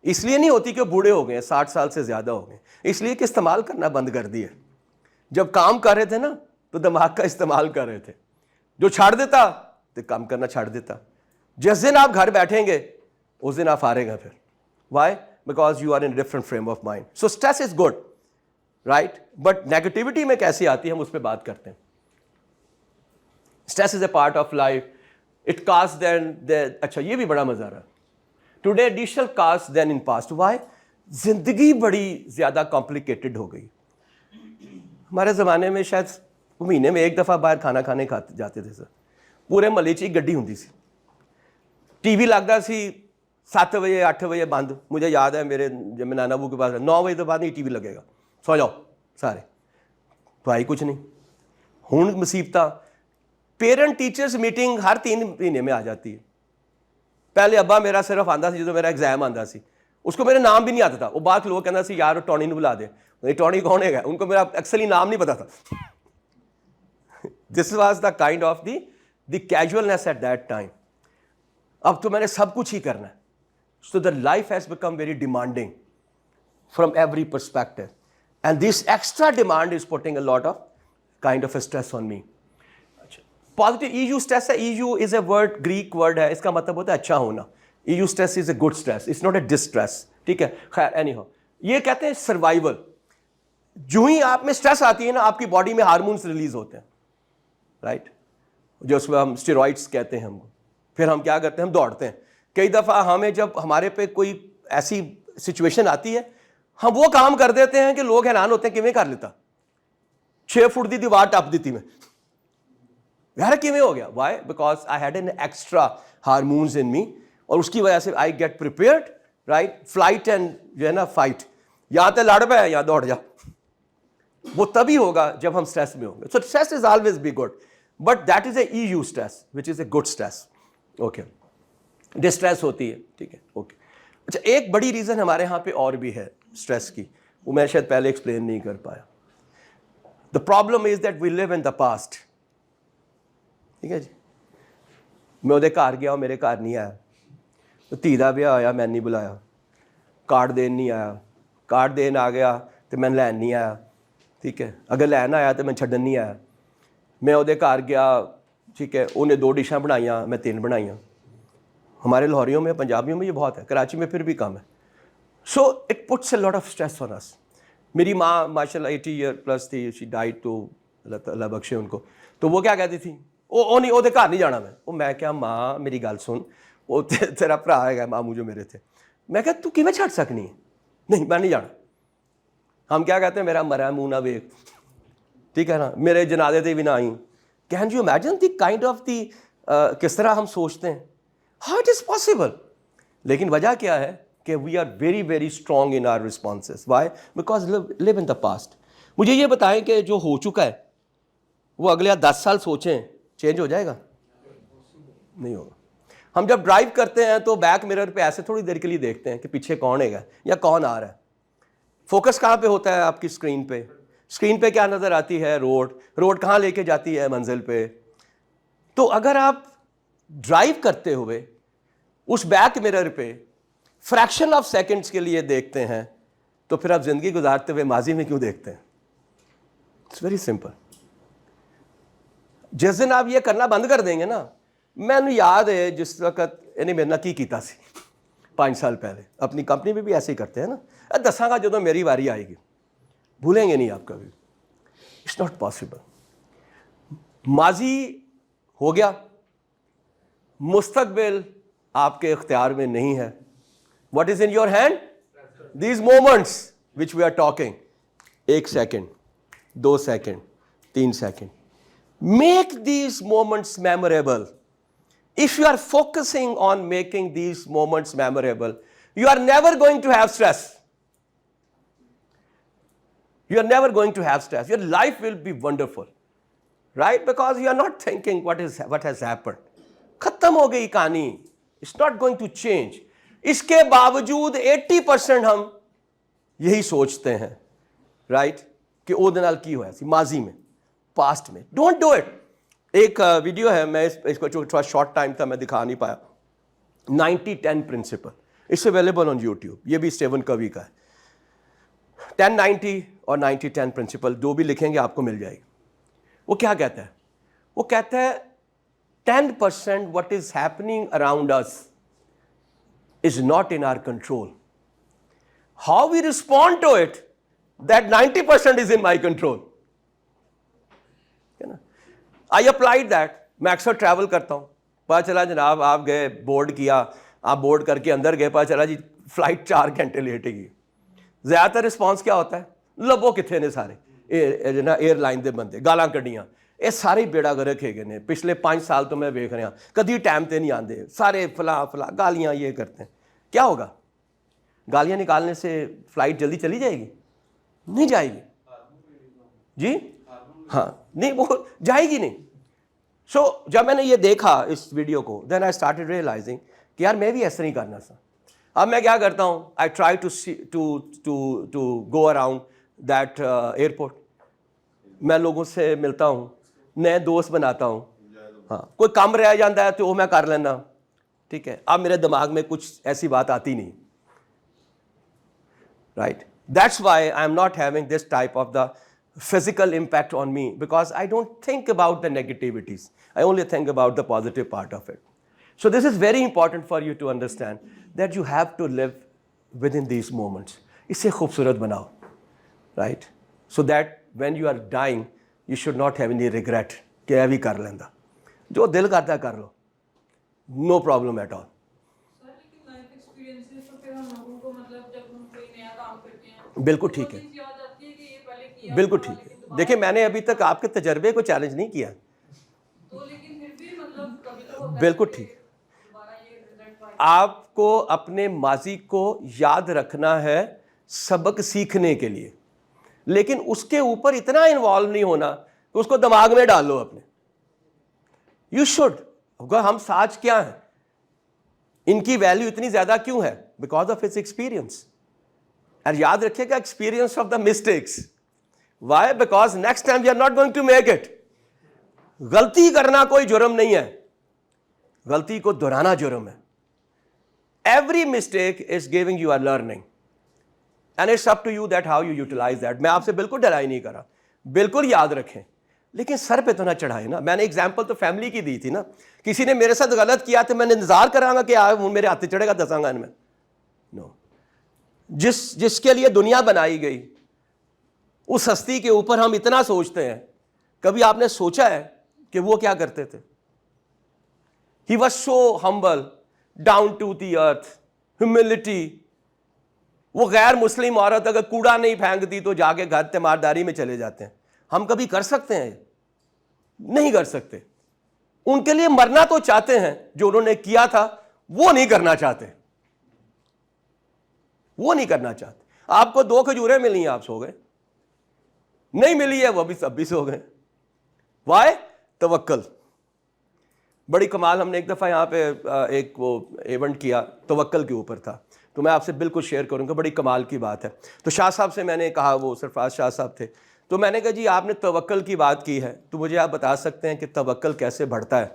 اس لیے نہیں ہوتی کہ بوڑھے ہو گئے ہیں, 60 سال سے زیادہ ہو گئے, اس لیے کہ استعمال کرنا بند کر دیا. جب کام کر رہے تھے نا تو دماغ کا استعمال کر رہے تھے, جو چھاڑ دیتا تو کام کرنا چھاڑ دیتا. جس دن آپ گھر بیٹھیں گے اس دن آپ فارغ ہیں. پھر why? Because you are in different frame of mind. So stress is good, right, but negativity میں کیسی آتی ہے ہم اس پہ بات کرتے ہیں. Stress is a part of life. It cost then, اچھا یہ بھی بڑا مزہ آ رہا ہے, today additional cost then in past. Why? زندگی بڑی زیادہ کمپلیکیٹڈ ہو گئی. ہمارے زمانے میں شاید مہینے میں 1 دفعہ باہر کھانا کھانے جاتے تھے سر. پورے محلے چ ایک گڈی ہوندی سی, ٹی وی لگتا سی 7 بجے 8 بجے بند. مجھے یاد ہے میرے جب میں نانا ابو کے پاس 9 بجے تو بعد نہیں ٹی وی لگے گا, سو جاؤ سارے, پڑھائی کچھ نہیں. ہوں مصیبتاں, پیرنٹ ٹیچرز میٹنگ ہر 3 مہینے میں آ جاتی ہے. پہلے ابا میرا صرف آتا سی جدو میرا ایگزام آتا سی, اس کو میرا نام بھی نہیں آتا تھا. وہ بات لوگ کہنا سی یار ٹونی نے بلا دے, ٹونی کون ہے گا, ان کو میرا ایکچولی نام نہیں پتا تھا. This was the kind of the casualness at that time. اب تو میں نے سب کچھ ہی کرنا ہے. So the life has become very demanding from every perspective, and this extra demand is putting a lot of kind of stress on me. Positive eustress ہے. Eu is a word, Greek word ہے, اس کا مطلب ہوتا ہے اچھا ہونا. Eustress is a good stress, it's not a distress, ٹھیک ہے. خیر اینی ہاؤ, یہ کہتے ہیں سروائیول. جو ہی آپ میں اسٹریس آتی ہے نا آپ کی باڈی میں ہارمونس ریلیز ہوتے ہیں, رائٹ, جو اس میں ہم اسٹیرائڈس کہتے ہیں ہم کو. پھر ہم کیا کرتے ہیں, ہم دوڑتے ہیں. کئی دفعہ ہمیں جب ہمارے پہ کوئی ایسی سچویشن آتی ہے ہم وہ کام کر دیتے ہیں کہ لوگ حیران ہوتے ہیں کیویں کر لیتا, 6 فٹ دی دیوار ٹپ دیتی میں, یار کیویں ہو گیا, why, because I had an extra hormones in me, اور اس کی وجہ سے I get prepared, right, flight and جو ہے نا فائٹ, یہاں تے لڑ پہ یا دوڑ جا, وہ تبھی ہوگا جب ہم اسٹریس میں ہوں گے. So stress is always be good, but that is a eustress which is a good stress. Okay, distress ہوتی ہے, ٹھیک ہے, اوکے. اچھا, ایک بڑی ریزن ہمارے یہاں پہ اور بھی ہے اسٹریس کی, وہ میں شاید پہلے ایکسپلین نہیں کر پایا. The problem is that we live in the past. ٹھیک ہے جی, میں وہ گھر گیا, میرے گھر نہیں آیا, تو دھی دا بیاہ ہویا, میں نہیں بلایا, کارڈ دین نہیں آیا, کارڈ دین آ گیا تو میں لین نہیں آیا, ٹھیک ہے, اگر لین آیا تو میں چھڈن نہیں آیا. میں وہ گھر گیا, ٹھیک ہے, انہیں 2 ڈشاں بنائیاں, میں 3 بنائیاں. ہمارے لاہوریوں میں, پنجابیوں میں یہ بہت ہے, کراچی میں پھر بھی کم ہے. So it puts a lot of stress on us. میری ماں ماشاء اللہ 80 ایئر پلس تھی, شی ڈائڈ, تو اللہ بخشے ان کو. تو وہ کیا کہتی تھی, وہ نہیں, وہ گھر نہیں جانا. میں کیا ماں میری گل سن, وہ تیرا بھرا ہے ماموں جو میرے تھے. میں کہا تو کیویں چھڈ سکنی ہے, نہیں میں نہیں جانا. ہم کیا کہتے ہیں, میرا مرا منہ نہ ویکھ, ٹھیک ہے نا, میرے جنازے تے بھی نہ آئی. Can you imagine the kind of the, کس طرح ہم سوچتے ہیں, ہاؤ اٹ از پاسبل. لیکن وجہ کیا ہے کہ we are very very strong in our responses. Why, because live in the past. مجھے یہ بتائیں کہ جو ہو چکا ہے وہ اگلے 10 سال سوچیں چینج ہو جائے گا؟ نہیں ہوگا. ہم جب ڈرائیو کرتے ہیں تو بیک مرر پہ ایسے تھوڑی دیر کے لیے دیکھتے ہیں کہ پیچھے کون ہے گا یا کون آ رہا ہے. فوکس کہاں پہ ہوتا ہے آپ کی اسکرین پہ, اسکرین پہ کیا نظر آتی ہے, روڈ, روڈ کہاں لے کے جاتی ہے, منزل پہ. تو اگر آپ ڈرائیو کرتے ہوئے اس بیک مرر پہ فریکشن آف سیکنڈس کے لیے دیکھتے ہیں تو پھر آپ زندگی گزارتے ہوئے ماضی میں کیوں دیکھتے ہیں؟ It's very simple. جس دن آپ یہ کرنا بند کر دیں گے نا, میں نے یاد ہے جس وقت انہیں میرے نہ کی کیتا سی 5 سال پہلے, اپنی کمپنی میں بھی ایسے ہی کرتے ہیں نا, دساں گا جدوں میری واری آئے گی, بھولیں گے نہیں آپ کبھی. It's not possible. ماضی ہو گیا, مستقبل آپ کے اختیار میں نہیں ہے. What is in your hand? These moments which we are talking. 1 second, 2 second, 3 second. Make these moments memorable. If you are focusing on making these moments memorable, you are never going to have stress. You are never going to have stress. Your life will be wonderful, right? Because you are not thinking what has happened. ختم ہو گئی کہانی. It's not going to change. اس کے باوجود 80% ہم یہی سوچتے ہیں, right, کہ او دے نال کی ہویا سی ماضی میں, پاسٹ میں. Don't do it. ایک ویڈیو ہے, میں اس کو تھوڑا شارٹ ٹائم تھا میں دکھا نہیں پایا, 90-10 principle. It's available on YouTube. یہ بھی اسٹیون کوی کا ہے. 10-90 اور 90-10 پرنسپل, جو بھی لکھیں گے آپ کو مل جائے گی. وہ کیا کہتا ہے؟ وہ کہتا ہے 10% what is happening around us is not in our control. How we respond to it, that 90% is in my control. I applied that. میں اکثر ٹریول کرتا ہوں, پتا چلا جناب آپ گئے, بورڈ کیا, آپ بورڈ کر کے اندر گئے, پتا چلا جی فلائٹ 4 گھنٹے لیٹ گئی. زیادہ تر رسپانس کیا ہوتا ہے؟ لبو کتنے نے سارے ایئر لائن دے بندے گالاں کڈیاں, یہ سارے بیڑا گرک ہے گئے نے. پچھلے 5 سال تو میں ویکھ رہا, کدی ٹائم تے نہیں آتے, سارے فلاں گالیاں یہ کرتے ہیں. کیا ہوگا؟ گالیاں نکالنے سے فلائٹ جلدی چلی جائے گی؟ نہیں جائے گی جی, ہاں نہیں, وہ جائے گی نہیں. سو جب میں نے یہ دیکھا اس ویڈیو کو, دین آئی اسٹارٹیڈ ریئلائزنگ کہ یار میں بھی ایسا نہیں کرنا تھا. اب میں کیا کرتا ہوں, I try to go around that airport. میں لوگوں سے ملتا ہوں, نئے دوست بناتا ہوں. ہاں, کوئی کم رہ جاتا ہے تو وہ میں کر لینا, ٹھیک ہے. اب میرے دماغ میں کچھ ایسی بات آتی نہیں, right. That's why I am not having this type of the physical impact on me, because I don't think about the negativities. I only think about the positive part of it. So this is very important for you to understand that you have to live within these moments. اسے خوبصورت بناؤ, right, so that when you are dying you should not have any regret کہ ابھی کر لینا, جو دل کرتا ہے کر لو, no problem at all. Sir, بالکل ٹھیک ہے، بالکل ٹھیک ہے. دیکھیں میں نے ابھی تک آپ کے تجربے کو چیلنج نہیں کیا. بالکل ٹھیک. آپ کو اپنے ماضی کو یاد رکھنا ہے سبق سیکھنے کے لیے، لیکن اس کے اوپر اتنا انوالو نہیں ہونا کہ اس کو دماغ میں ڈال لو اپنے. You should. ہم ساج کیا ہیں، ان کی ویلیو اتنی زیادہ کیوں ہے؟ Because of its experience. اور یاد رکھیے گا experience of the mistakes. Why? Because next time you are not going to make it. غلطی کرنا کوئی جرم نہیں ہے، غلطی کو دہرانا جرم ہے. Every mistake is giving you are learning and it's up to you that how you utilise that. میں آپ سے بالکل ڈرائی نہیں کرا، بالکل یاد رکھیں، لیکن سر پہ تو نہ چڑھائے نا. میں نے ایگزامپل تو فیملی کی دی تھی نا. کسی نے میرے ساتھ غلط کیا تو میں نے انتظار کراں گا کہ وہ میرے ہاتھ چڑھے گا دساں گا ان میں؟ نو. جس کے لیے دنیا بنائی گئی اس ہستی کے اوپر ہم اتنا سوچتے ہیں. کبھی آپ نے سوچا ہے کہ وہ کیا کرتے تھے؟ He was so humble, down to the earth, humility. وہ غیر مسلم عورت اگر کوڑا نہیں پھینکتی تو جا کے گھر تیمارداری میں چلے جاتے ہیں. ہم کبھی کر سکتے ہیں؟ نہیں کر سکتے. ان کے لیے مرنا تو چاہتے ہیں، جو انہوں نے کیا تھا وہ نہیں کرنا چاہتے، وہ نہیں کرنا چاہتے. آپ کو 2 کھجوریں ملی ہیں، آپ سو گئے. نہیں ملی ہے، وہ بھی سب بھی سو گئے. وائے؟ توکل. بڑی کمال. ہم نے ایک دفعہ یہاں پہ ایک وہ ایونٹ کیا توکل کے اوپر تھا، تو میں آپ سے بالکل شیئر کروں گا. بڑی کمال کی بات ہے. تو شاہ صاحب سے میں نے کہا، وہ سرفراز شاہ صاحب تھے، تو میں نے کہا جی آپ نے توکل کی بات کی ہے، تو مجھے آپ بتا سکتے ہیں کہ توکل کیسے بڑھتا ہے؟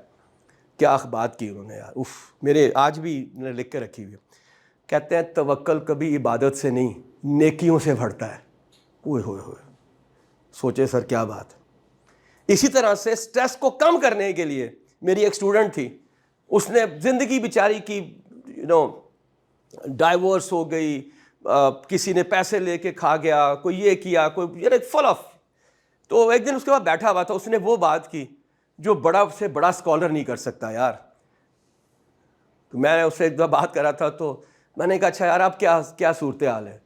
کیا بات کی انہوں نے یار، اف میرے آج بھی لکھ کے رکھی ہوئی. کہتے ہیں توکل کبھی عبادت سے نہیں نیکیوں سے بڑھتا ہے. اوئے ہوئے ہوئے، سوچے سر کیا بات ہے. اسی طرح سے سٹریس کو کم کرنے کے لیے میری ایک اسٹوڈنٹ تھی، اس نے زندگی بیچاری کی ڈائیورس ہو گئی، کسی نے پیسے لے کے کھا گیا، کوئی یہ کیا، کوئی فل آف. تو ایک دن اس کے بعد بیٹھا ہوا تھا، اس نے وہ بات کی جو بڑا سے بڑا اسکالر نہیں کر سکتا یار. تو میں اس سے ایک دفعہ بات کرا تھا، تو میں نے کہا اچھا یار آپ کیا صورتحال ہے؟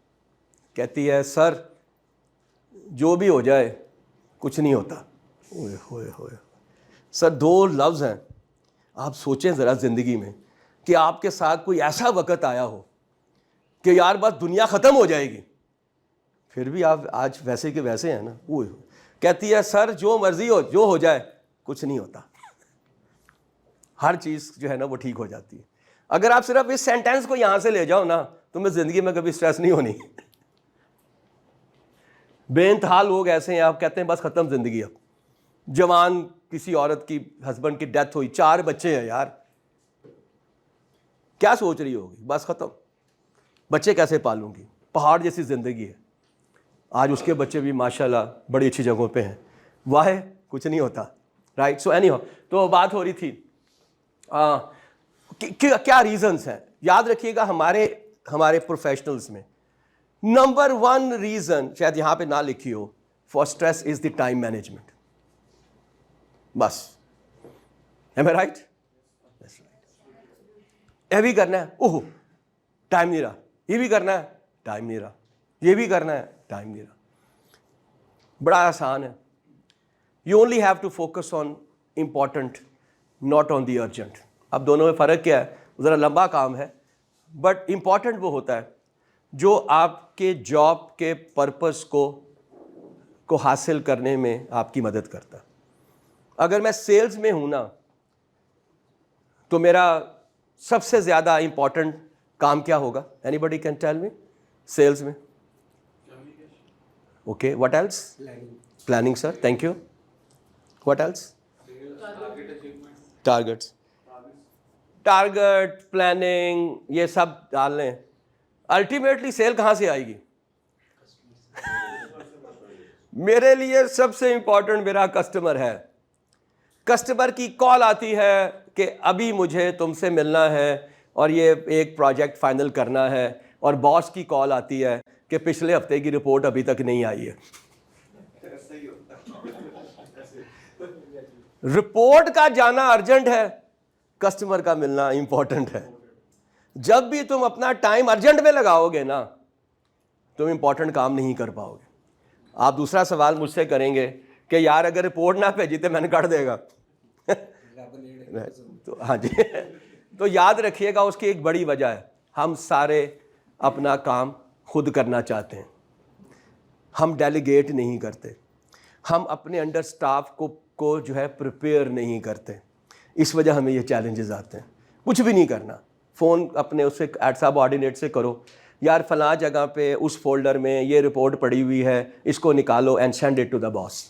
کہتی ہے سر جو بھی ہو جائے کچھ نہیں ہوتا. اوئے ہوئے ہوئے سر، 2 لفظ ہیں. آپ سوچیں ذرا زندگی میں کہ آپ کے ساتھ کوئی ایسا وقت آیا ہو کہ یار بس دنیا ختم ہو جائے گی، پھر بھی آپ آج ویسے کے ویسے ہیں نا. اوئے کہتی ہے سر جو مرضی ہو، جو ہو جائے کچھ نہیں ہوتا. ہر چیز جو ہے نا وہ ٹھیک ہو جاتی ہے. اگر آپ صرف اس سینٹینس کو یہاں سے لے جاؤ نا، تو میں زندگی میں کبھی سٹریس نہیں ہونی. بے انتہا لوگ ایسے ہیں، آپ کہتے ہیں بس ختم زندگی. اب جوان کسی عورت کی ہسبینڈ کی ڈیتھ ہوئی، 4 بچے ہیں یار، کیا سوچ رہی ہوگی؟ بس ختم، بچے کیسے پالوں گی؟ پہاڑ جیسی زندگی ہے. آج اس کے بچے بھی ماشاءاللہ بڑی اچھی جگہوں پہ ہیں. واہ کچھ نہیں ہوتا. رائٹ. سو اینی ہاؤ، تو بات ہو رہی تھی کیا ریزنس ہیں. یاد رکھیے گا ہمارے پروفیشنلز میں نمبر 1 ریزن شاید یہاں پہ نہ لکھی ہو for stress is the time management. بس. Am I right? یہ بھی کرنا ہے، اوہ ٹائم نہیں رہا، یہ بھی کرنا ہے ٹائم نہیں رہا، یہ بھی کرنا ہے ٹائم نہیں رہا. بڑا آسان ہے. You only have to focus on important not on the urgent. اب دونوں میں فرق کیا ہے؟ ذرا لمبا کام ہے، بٹ امپورٹنٹ وہ ہوتا ہے جو آپ کے جاب کے پرپس کو حاصل کرنے میں آپ کی مدد کرتا ہے. اگر میں سیلز میں ہوں نا، تو میرا سب سے زیادہ امپورٹنٹ کام کیا ہوگا؟ Anybody can tell me? Sales میں okay, what else? Planning sir, thank you. What else? Target planning یہ سب ڈال لیں. الٹیمیٹلی سیل کہاں سے آئے گی؟ میرے لیے سب سے امپورٹنٹ میرا کسٹمر ہے. کسٹمر کی کال آتی ہے کہ ابھی مجھے تم سے ملنا ہے اور یہ ایک پروجیکٹ فائنل کرنا ہے، اور باس کی کال آتی ہے کہ پچھلے ہفتے کی رپورٹ ابھی تک نہیں آئی ہے. رپورٹ کا جانا ارجنٹ ہے، کسٹمر کا ملنا امپورٹنٹ ہے. جب بھی تم اپنا ٹائم ارجنٹ میں لگاؤ گے نا، تم امپورٹنٹ کام نہیں کر پاؤ گے. آپ دوسرا سوال مجھ سے کریں گے کہ یار اگر رپورٹ نہ بھیجی تو میں نے کر دے گا. تو ہاں جی, تو یاد رکھیے گا اس کی ایک بڑی وجہ ہے, ہم سارے اپنا کام خود کرنا چاہتے ہیں, ہم ڈیلیگیٹ نہیں کرتے, ہم اپنے انڈر سٹاف کو جو ہے پریپیئر نہیں کرتے, اس وجہ ہمیں یہ چیلنجز آتے ہیں. کچھ بھی نہیں کرنا, فون اپنے اس سے ایٹ سب آرڈینیٹ سے کرو, یار فلاں جگہ پہ اس فولڈر میں یہ رپورٹ پڑی ہوئی ہے, اس کو نکالو and send it to the boss,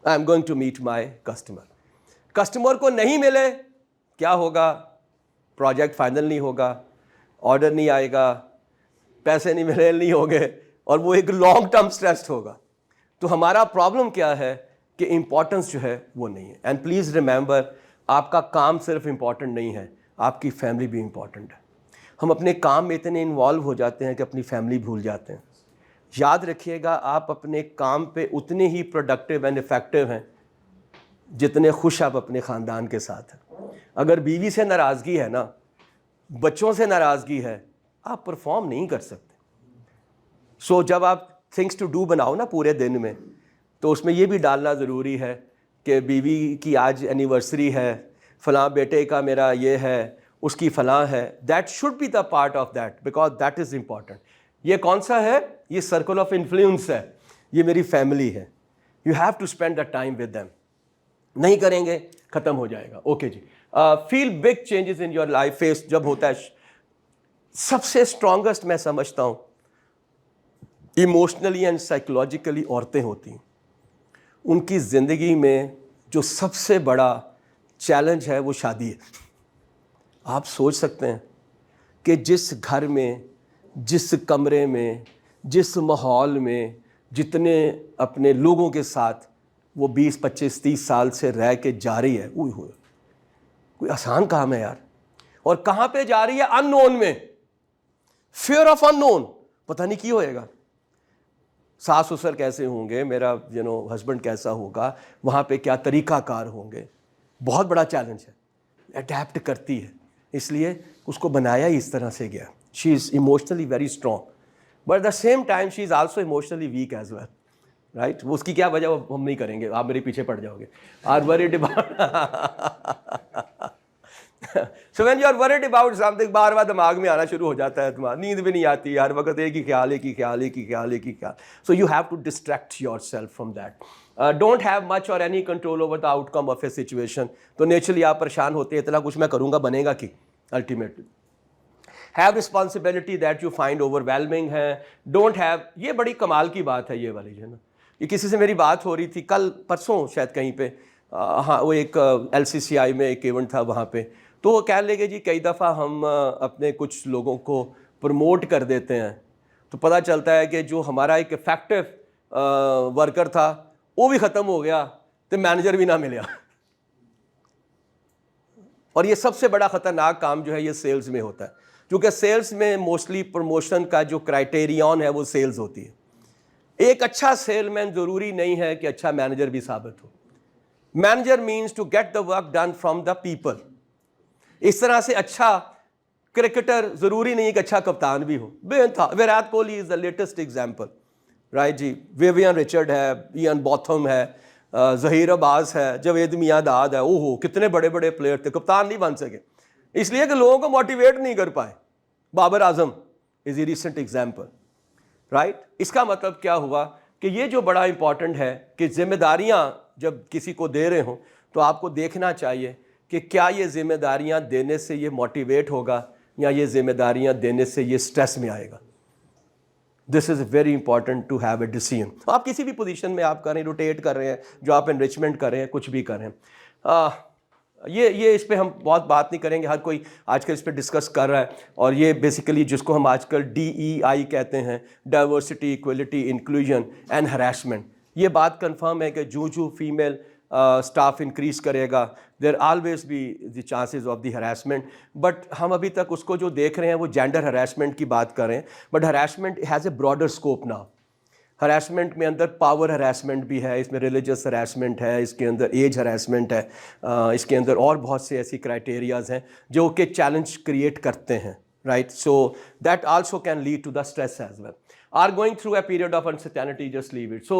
I am going to meet my customer. Customer کو نہیں ملے کیا ہوگا؟ پروجیکٹ فائنل نہیں ہوگا, آرڈر نہیں آئے گا, پیسے نہیں ملے نہیں ہوگے, اور وہ ایک لانگ ٹرم سٹریس ہوگا. تو ہمارا پرابلم کیا ہے کہ امپورٹنس جو ہے وہ نہیں ہے. اینڈ پلیز ریممبر, آپ کا کام صرف امپورٹنٹ نہیں ہے, آپ کی فیملی بھی امپورٹنٹ ہے. ہم اپنے کام میں اتنے انوالو ہو جاتے ہیں کہ اپنی فیملی بھول جاتے ہیں. یاد رکھیے گا, آپ اپنے کام پہ اتنے ہی پروڈکٹیو اینڈ افیکٹو ہیں جتنے خوش آپ اپنے خاندان کے ساتھ ہیں. اگر بیوی سے ناراضگی ہے نا, بچوں سے ناراضگی ہے, آپ پرفارم نہیں کر سکتے. سو جب آپ تھنگس ٹو ڈو بناؤ نا پورے دن میں, تو اس میں یہ بھی ڈالنا ضروری ہے کہ بیوی کی آج اینیورسری ہے, فلاں بیٹے کا میرا یہ ہے, اس کی فلاں ہے. That should be the part of that, because that is important. یہ کون سا ہے؟ یہ سرکل آف انفلوئنس ہے, یہ میری فیملی ہے. You have to spend the time with them. نہیں کریں گے ختم ہو جائے گا. اوکے جی, feel big changes in your life face جب ہوتا ہے. سب سے اسٹرانگسٹ میں سمجھتا ہوں ایموشنلی اینڈ سائیکولوجیکلی عورتیں ہوتی ہیں. ان کی زندگی میں جو سب سے بڑا چیلنج ہے وہ شادی ہے. آپ سوچ سکتے ہیں کہ جس گھر میں, جس کمرے میں, جس ماحول میں, جتنے اپنے لوگوں کے ساتھ وہ 20, 25, 30 سال سے رہ کے جا رہی ہے, کوئی آسان کام ہے یار. اور کہاں پہ جا رہی ہے؟ ان نون میں. فیئر آف ان نون, پتہ نہیں کی ہوئے گا, ساس سسر کیسے ہوں گے, میرا ہسبینڈ کیسا ہوگا, وہاں پہ کیا طریقہ کار ہوں گے. بہت بڑا چیلنج ہے. اڈیپٹ کرتی ہے, اس لیے اس کو بنایا ہی اس طرح سے گیا. She is emotionally very strong, but at the same time she is also emotionally weak as well. Right, وہ اس کی کیا وجہ, ہم نہیں کریں گے, آپ میرے پیچھے پڑ جاؤ گے. Are worried so when you are worried about something, بار بار دماغ میں آنا شروع ہو جاتا ہے, تمہارا نیند بھی نہیں آتی, ہر وقت ایک ہی خیال, ایک ہی خیال, ایک ہی خیال, ایک ہی خیال. So you have to distract yourself from that. Don't have much or any control over the outcome of a situation. تو نیچرلی آپ پریشان ہوتے ہیں, اتنا کچھ میں کروں گا بنے گا کہ ultimately. Have responsibility that you find over whelming ہے. ڈونٹ ہیو, یہ بڑی کمال کی بات ہے یہ والی جو ہے نا. یہ کسی سے میری بات ہو رہی تھی کل پرسوں شاید کہیں پہ, ہاں وہ ایک LCCI میں ایک ایونٹ تھا وہاں پہ, تو وہ کہنے لگے جی کئی دفعہ ہم اپنے کچھ لوگوں کو پروموٹ کر دیتے ہیں, تو پتہ چلتا ہے کہ جو ہمارا ایک افیکٹو ورکر تھا وہ بھی ختم ہو گیا, تو مینیجر بھی نہ ملیا. اور یہ سب سے بڑا خطرناک کام جو ہے یہ سیلز میں ہوتا ہے, کیونکہ سیلز میں موسٹلی پروموشن کا جو کرائٹیریون ہے وہ سیلز ہوتی ہے. ایک اچھا سیل مین ضروری نہیں ہے کہ اچھا مینیجر بھی ثابت ہو. Manager means to get the work done from the people. اس طرح سے اچھا کرکٹر ضروری نہیں کہ اچھا کپتان بھی ہو. Virat Kohli is the latest example, right جی. ویوین رچرڈ ہے, ایئن بوتھم ہے, ظہیر عباس ہے, جاوید میاں-داد ہے, اوہو کتنے بڑے بڑے پلیئر تھے, کپتان نہیں بن سکے اس لیے کہ لوگوں کو موٹیویٹ نہیں کر پائے. بابر اعظم از اے ریسنٹ ایگزامپل, رائٹ. اس کا مطلب کیا ہوا کہ یہ جو بڑا امپورٹنٹ ہے کہ ذمہ داریاں جب کسی کو دے رہے ہوں تو آپ کو دیکھنا چاہیے کہ کیا یہ ذمہ داریاں دینے سے یہ موٹیویٹ ہوگا یا یہ ذمہ داریاں دینے سے یہ سٹریس میں آئے گا. This is very important to have a decision. آپ کسی بھی پوزیشن میں آپ کر رہے ہیں, روٹیٹ کر رہے ہیں, جو آپ انریچمنٹ کر رہے ہیں, کچھ بھی کر رہے ہیں. یہ اس پہ ہم بہت بات نہیں کریں گے, ہر کوئی آج کل اس پہ ڈسکس کر رہا ہے. اور یہ بیسیکلی جس کو ہم آج کل DEI کہتے ہیں, diversity, equality, inclusion and harassment. یہ بات کنفرم ہے کہ جو فیمیل اسٹاف انکریز کرے گا there always be the chances of the harassment. But ہم ابھی تک اس کو جو دیکھ رہے ہیں وہ جینڈر ہراسمنٹ کی بات کر رہے ہیں, but harassment has a broader scope نا. ہراسمنٹ میں اندر پاور ہراسمنٹ بھی ہے, اس میں ریلیجس ہراسمنٹ ہے, اس کے اندر ایج ہراسمنٹ ہے, اس کے اندر اور بہت سے ایسی کرائٹیریاز ہیں جو کہ چیلنج کریٹ کرتے ہیں, right. So that also can lead to the stress as well. are going through a period of uncertainty, just leave it. So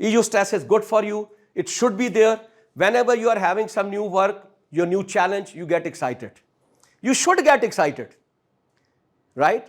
EU stress is good for you. It should be there. Whenever you are having some new work, your new challenge, you get excited. You should get excited, right?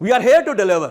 We are here to deliver.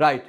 Right.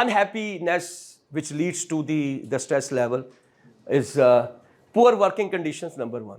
Unhappiness which leads to the stress level is poor working conditions, number 1.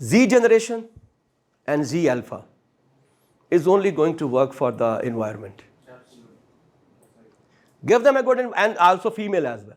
Z generation and Z alpha is only going to work for the environment. Give them a good and also female as well.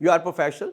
you are professional.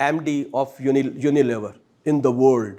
MD of Unilever in the world.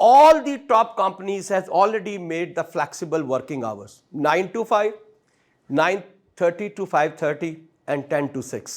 All the top companies has already made the flexible working hours 9 to 5, 9:30 to 5:30 and 10 to 6.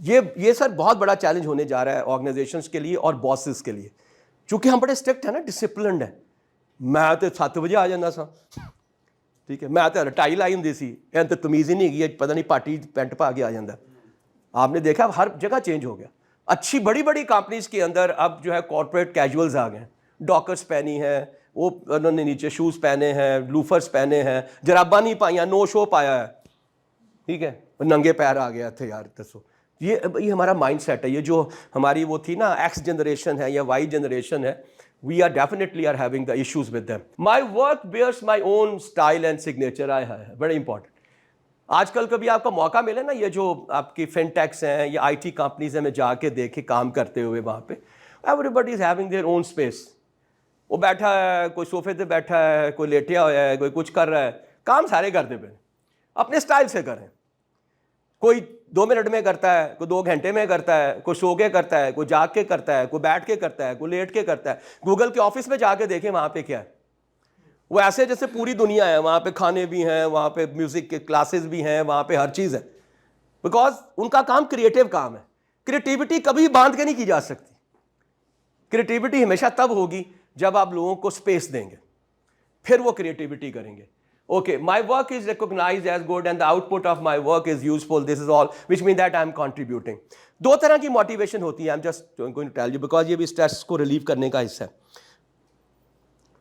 یہ سر بہت بڑا چیلنج ہونے جا رہا ہے آرگنائزیشنس کے لیے اور باسز کے لیے, چونکہ ہم بڑے اسٹرکٹ ہیں نا, ڈسپلنڈ ہیں. میں تو 7 بجے آ جانا سا, ٹھیک ہے, میں تو ٹائی لائی ہوں سی, تو تمیز ہی نہیں گئی, پتہ نہیں پارٹی پینٹ پا کے آ جاتا. آپ نے دیکھا ہر جگہ چینج ہو گیا. اچھی بڑی بڑی کمپنیز کے اندر اب جو ہے کارپوریٹ کیجولز آ گئے ہیں, ڈاکرز پہنی ہے, وہ انہوں نے نیچے شوز پہنے ہیں, لوفرز پہنے ہیں, جراباں نہیں پائیاں, نو شو پایا ہے, ٹھیک ہے, ننگے پیر آ گیا تھے یار. دسو یہ ہمارا مائنڈ سیٹ ہے. یہ جو ہماری وہ تھی نا ایکس جنریشن ہے یا وائی جنریشن ہے, we are definitely are having the issues with them. My work bears my own style and signature. Very important. آج کل کبھی آپ کا موقع ملے نا, یہ جو آپ کی فن ٹیکس ہیں یا آئی ٹی کمپنیز ہیں, میں جا کے دیکھے کام کرتے ہوئے وہاں پہ, everybody is having their own space. وہ بیٹھا ہے, کوئی صوفے پہ بیٹھا ہے, کوئی لیٹیا ہوا ہے, کوئی کچھ کر رہا ہے, کام سارے کرتے پہ اپنے سٹائل سے کریں. کوئی 2 منٹ میں کرتا ہے, کوئی 2 گھنٹے میں کرتا ہے, کوئی سو کے کرتا ہے, کوئی جاگ کے کرتا ہے, کوئی بیٹھ کے کرتا ہے, کوئی لیٹ کے کرتا ہے. گوگل کے آفس میں جا کے دیکھیں وہاں پہ کیا ہے, وہ ایسے جیسے پوری دنیا ہے. وہاں پہ کھانے بھی ہیں, وہاں پہ میوزک کے کلاسز بھی ہیں, وہاں پہ ہر چیز ہے, بیکاز ان کا کام کریٹیو کام ہے. کریٹیوٹی کبھی باندھ کے نہیں کی جا سکتی. کریٹیوٹی ہمیشہ تب ہوگی جب آپ لوگوں کو اسپیس دیں گے, پھر وہ کریٹیوٹی کریں گے. Okay, my work is recognized as good and the output of my work is useful. This is all, which means that I am contributing. 2 طرح کی موٹیویشن ہوتی ہے. I'm just going to tell you because یہ بھی اسٹریس کو ریلیو کرنے کا حصہ ہے.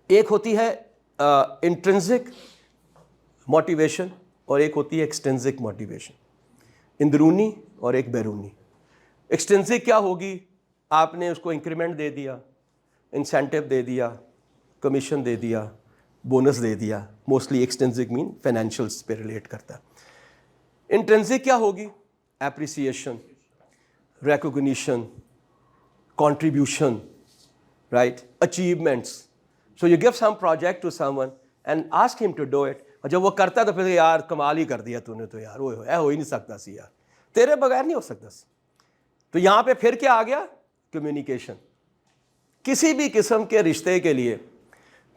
ایک ہوتی ہے انٹرنسک موٹیویشن اور ایک ہوتی ہے ایکسٹرنسک موٹیویشن, اندرونی اور ایک بیرونی. ایکسٹرنسک کیا ہوگی, آپ نے اس کو انکریمنٹ دے دیا, انسینٹیو دے دیا, کمیشن دے دیا, بونس دے دیا. موسٹلی ایکسٹرنسک مین فائنینشیلس پہ ریلیٹ کرتا ہے. انٹرنسک کیا ہوگی, appreciation, recognition, contribution, right, achievements. So you give some project to someone and ask him to do it, اور جب وہ کرتا ہے تو پھر یار کمال ہی کر دیا تو نے, تو یار وہ ہو ہی نہیں سکتا سی, یار تیرے بغیر نہیں ہو سکتا سی. تو یہاں پہ پھر کیا آ گیا, کمیونیکیشن. کسی بھی قسم کے رشتے کے لیے,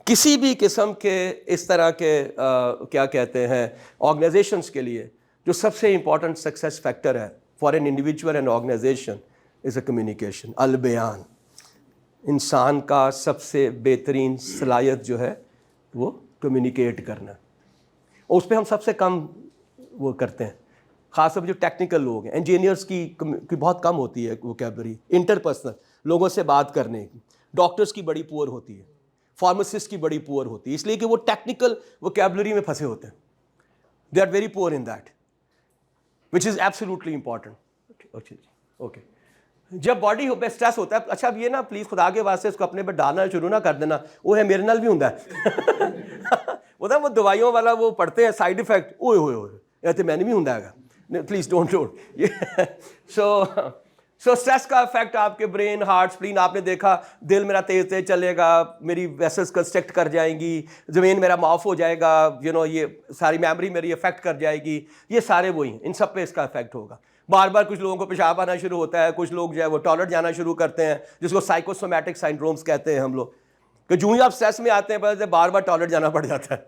کسی بھی قسم کے اس طرح کے کیا کہتے ہیں آرگنائزیشنس کے لیے, جو سب سے امپورٹنٹ سکسیس فیکٹر ہے for an individual and organization is a communication. البیان. انسان کا سب سے بہترین صلاحیت جو ہے وہ کمیونیکیٹ کرنا, اور اس پہ ہم سب سے کم وہ کرتے ہیں. خاص طور پہ جو ٹیکنیکل لوگ ہیں, انجینئرس کی بہت کم ہوتی ہے ووکیبلری, انٹرپرسنل لوگوں سے بات کرنے کی. ڈاکٹرس کی بڑی پور ہوتی ہے, فارماسسٹ کی بڑی پور ہوتی ہے, اس لیے کہ وہ ٹیکنیکل ووکیبلری میں پھنسے ہوتے ہیں. دے are very poor in that, which is absolutely important. Okay, جب باڈی پہ اسٹریس ہوتا ہے, اچھا اب یہ نا پلیز خدا کے واسطے اس کو اپنے پہ ڈالنا شروع نہ کر دینا, وہ ہے میرے نال بھی ہوندا ہے. وہ دوائیوں والا وہ پڑھتے ہیں سائڈ افیکٹ, اوئے ہوئے ہوئے یہ تو میں نے بھی ہوندا ہے. Please don't. سو اسٹریس کا افیکٹ آپ کے برین, ہارٹ, اسپلین, آپ نے دیکھا دل میرا تیز تیز چلے گا, میری ویسلز کنسٹرکٹ کر جائیں گی, زمین میرا معاف ہو جائے گا, یہ ساری میموری میری افیکٹ کر جائے گی. یہ سارے وہی, ان سب پہ اس کا افیکٹ ہوگا. بار بار کچھ لوگوں کو پیشاب آنا شروع ہوتا ہے, کچھ لوگ جو ہے وہ ٹوائلٹ جانا شروع کرتے ہیں, جس کو سائیکوسومیٹک سائنڈرومس کہتے ہیں ہم لوگ, کہ جو ہی آپ اسٹریس میں آتے ہیں بار بار ٹوائلٹ جانا پڑ جاتا ہے.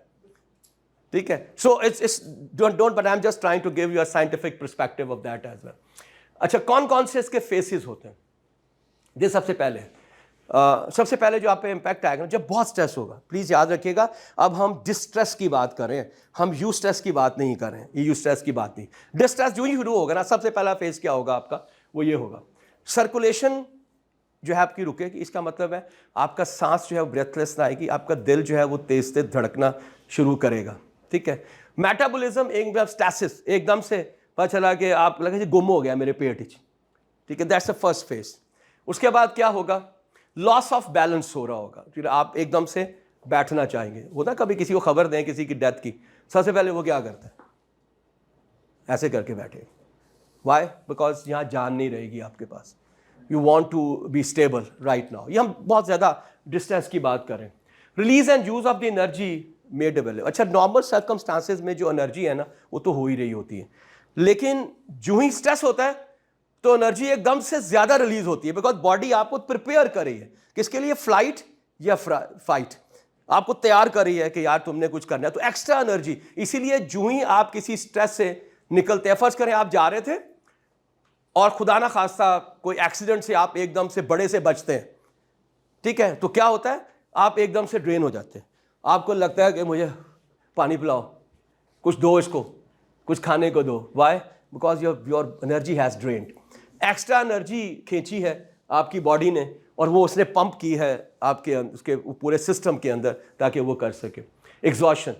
ٹھیک ہے, so it's don't, but I am just trying to give you a scientific perspective of that as well. اچھا, کون کون سے اس کے فیسز ہوتے ہیں؟ یہ سب سے پہلے جو آپ پہ امپیکٹ آئے گا جب بہت اسٹریس ہوگا. پلیز یاد رکھیے گا, اب ہم ڈسٹریس کی بات کر رہے ہیں, ہم یو اسٹریس کی بات نہیں کر رہے ہیں. یہ یو اسٹریس کی بات نہیں. ڈسٹریس جو ہی شروع ہوگا نا, سب سے پہلا فیز کیا ہوگا آپ کا, وہ یہ ہوگا سرکولیشن جو ہے آپ کی رکے گی. اس کا مطلب ہے آپ کا سانس جو ہے وہ بریتھ لیس نہ آئے گی, آپ کا دل جو ہے وہ تیز تیز دھڑکنا شروع کرے گا. ٹھیک ہے, میٹابولزم ایک دم اسٹیسس, ایک دم سے پتہ چلا کہ آپ لگا جی گم ہو گیا میرے پیٹ. ٹھیک ہے, دیٹس اے فرسٹ فیز. اس کے بعد کیا ہوگا, لاس آف بیلنس ہو رہا ہوگا, پھر آپ ایک دم سے بیٹھنا چاہیں گے. ہوتا کبھی کسی کو خبر دیں کسی کی ڈیتھ کی, سب سے پہلے وہ کیا کرتا ہے, ایسے کر کے بیٹھے. وائی؟ بیکاز یہاں جان نہیں رہے گی آپ کے پاس. You want to be stable right now. یہ ہم بہت زیادہ ڈسٹریس کی بات کریں. Release and use of the energy میں ڈیولپ. اچھا, نارمل سرکمسٹانسز میں جو انرجی ہے نا وہ تو ہو ہی رہی ہوتی ہے, لیکن جو ہی اسٹریس ہوتا ہے تو انرجی ایک دم سے زیادہ ریلیز ہوتی ہے, بیکاز باڈی آپ کو پریپیئر کر رہی ہے. کس کے لیے؟ فلائٹ یا فائٹ. آپ کو تیار کر رہی ہے کہ یار تم نے کچھ کرنا ہے, تو ایکسٹرا انرجی. اسی لیے جو ہی آپ کسی اسٹریس سے نکلتے ہیں, فرض کریں آپ جا رہے تھے اور خدا نہ خواستہ کوئی ایکسیڈنٹ سے آپ ایک دم سے بڑے سے بچتے ہیں, ٹھیک ہے, تو کیا ہوتا ہے, آپ ایک دم سے ڈرین ہو جاتے ہیں. آپ کو لگتا ہے کہ مجھے پانی پلاؤ, کچھ دو, اس کو کچھ کھانے کو دو. Why? Because your energy has drained. Extra energy کھینچی ہے آپ کی باڈی نے, اور وہ اس نے پمپ کی ہے آپ کے اس کے پورے سسٹم کے اندر تاکہ وہ کر سکے. ایگزاشن,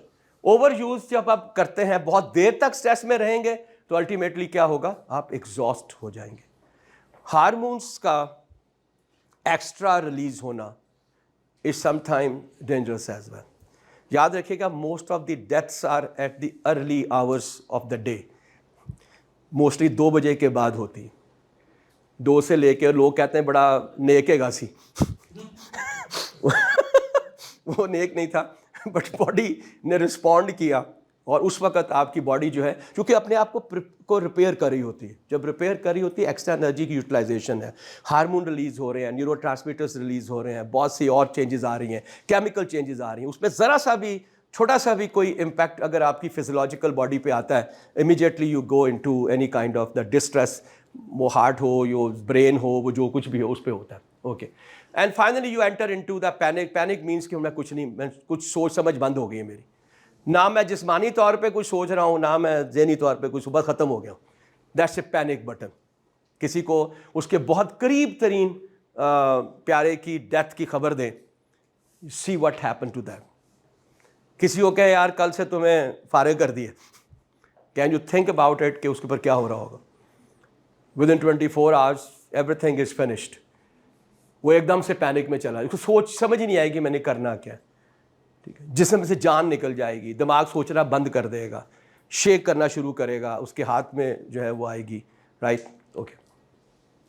اوور یوز جب آپ کرتے ہیں, بہت دیر تک اسٹریس میں رہیں گے تو الٹیمیٹلی کیا ہوگا, آپ ایگزاسٹ ہو جائیں گے. ہارمونس کا ایکسٹرا ریلیز ہونا is sometime dangerous as well. یاد رکھیے گا, most of the deaths are at the early hours of the day. Mostly 2 بجے کے بعد ہوتی, 2 سے لے کے, لوگ کہتے ہیں بڑا نیک ہے گاسی وہ نیک نہیں تھا, بٹ باڈی نے رسپونڈ کیا, اور اس وقت آپ کی باڈی جو ہے کیونکہ اپنے آپ کو ریپیئر کر رہی ہوتی ہے. جب ریپیئر کر رہی ہوتی ہے, ایکسٹرا انرجی کی یوٹیلائزیشن ہے, ہارمون ریلیز ہو رہے ہیں, نیورو ٹرانسمیٹرز ریلیز ہو رہے ہیں, بہت سی اور چینجز آ رہی ہیں, کیمیکل چینجز آ رہی ہیں. اس میں ذرا سا بھی چھوٹا سا بھی کوئی امپیکٹ اگر آپ کی فزیولوجیکل باڈی پہ آتا ہے, immediately you go into any kind of the distress. وہ ہارٹ ہو, یا برین ہو, وہ جو کچھ بھی ہو اس پہ ہوتا ہے. Okay, and finally you enter into the panic. Panic means کہ میں کچھ سوچ سمجھ بند ہو گئی ہے میری, نہ میں جسمانی طور پہ کچھ سوچ رہا ہوں, نہ میں ذہنی طور پہ کچھ, صبح ختم ہو گیا ہوں. That's a panic button. کسی کو اس کے بہت قریب ترین پیارے کی ڈیتھ کی خبر دیں, see what happen to that. کسی کو کہے یار کل سے تمہیں فارغ کر دیے, can you think about it کہ اس کے اوپر کیا ہو رہا ہوگا. With in 24 hours every thing is finished. وہ ایک دم سے پینک میں چلا, اس کو سوچ سمجھ ہی نہیں آئے گی میں نے کرنا کیا. ٹھیک ہے, جسم سے جان نکل جائے گی, دماغ سوچنا بند کر دے گا, شیک کرنا شروع کرے گا, اس کے ہاتھ میں جو ہے وہ آئے گی. Right, okay.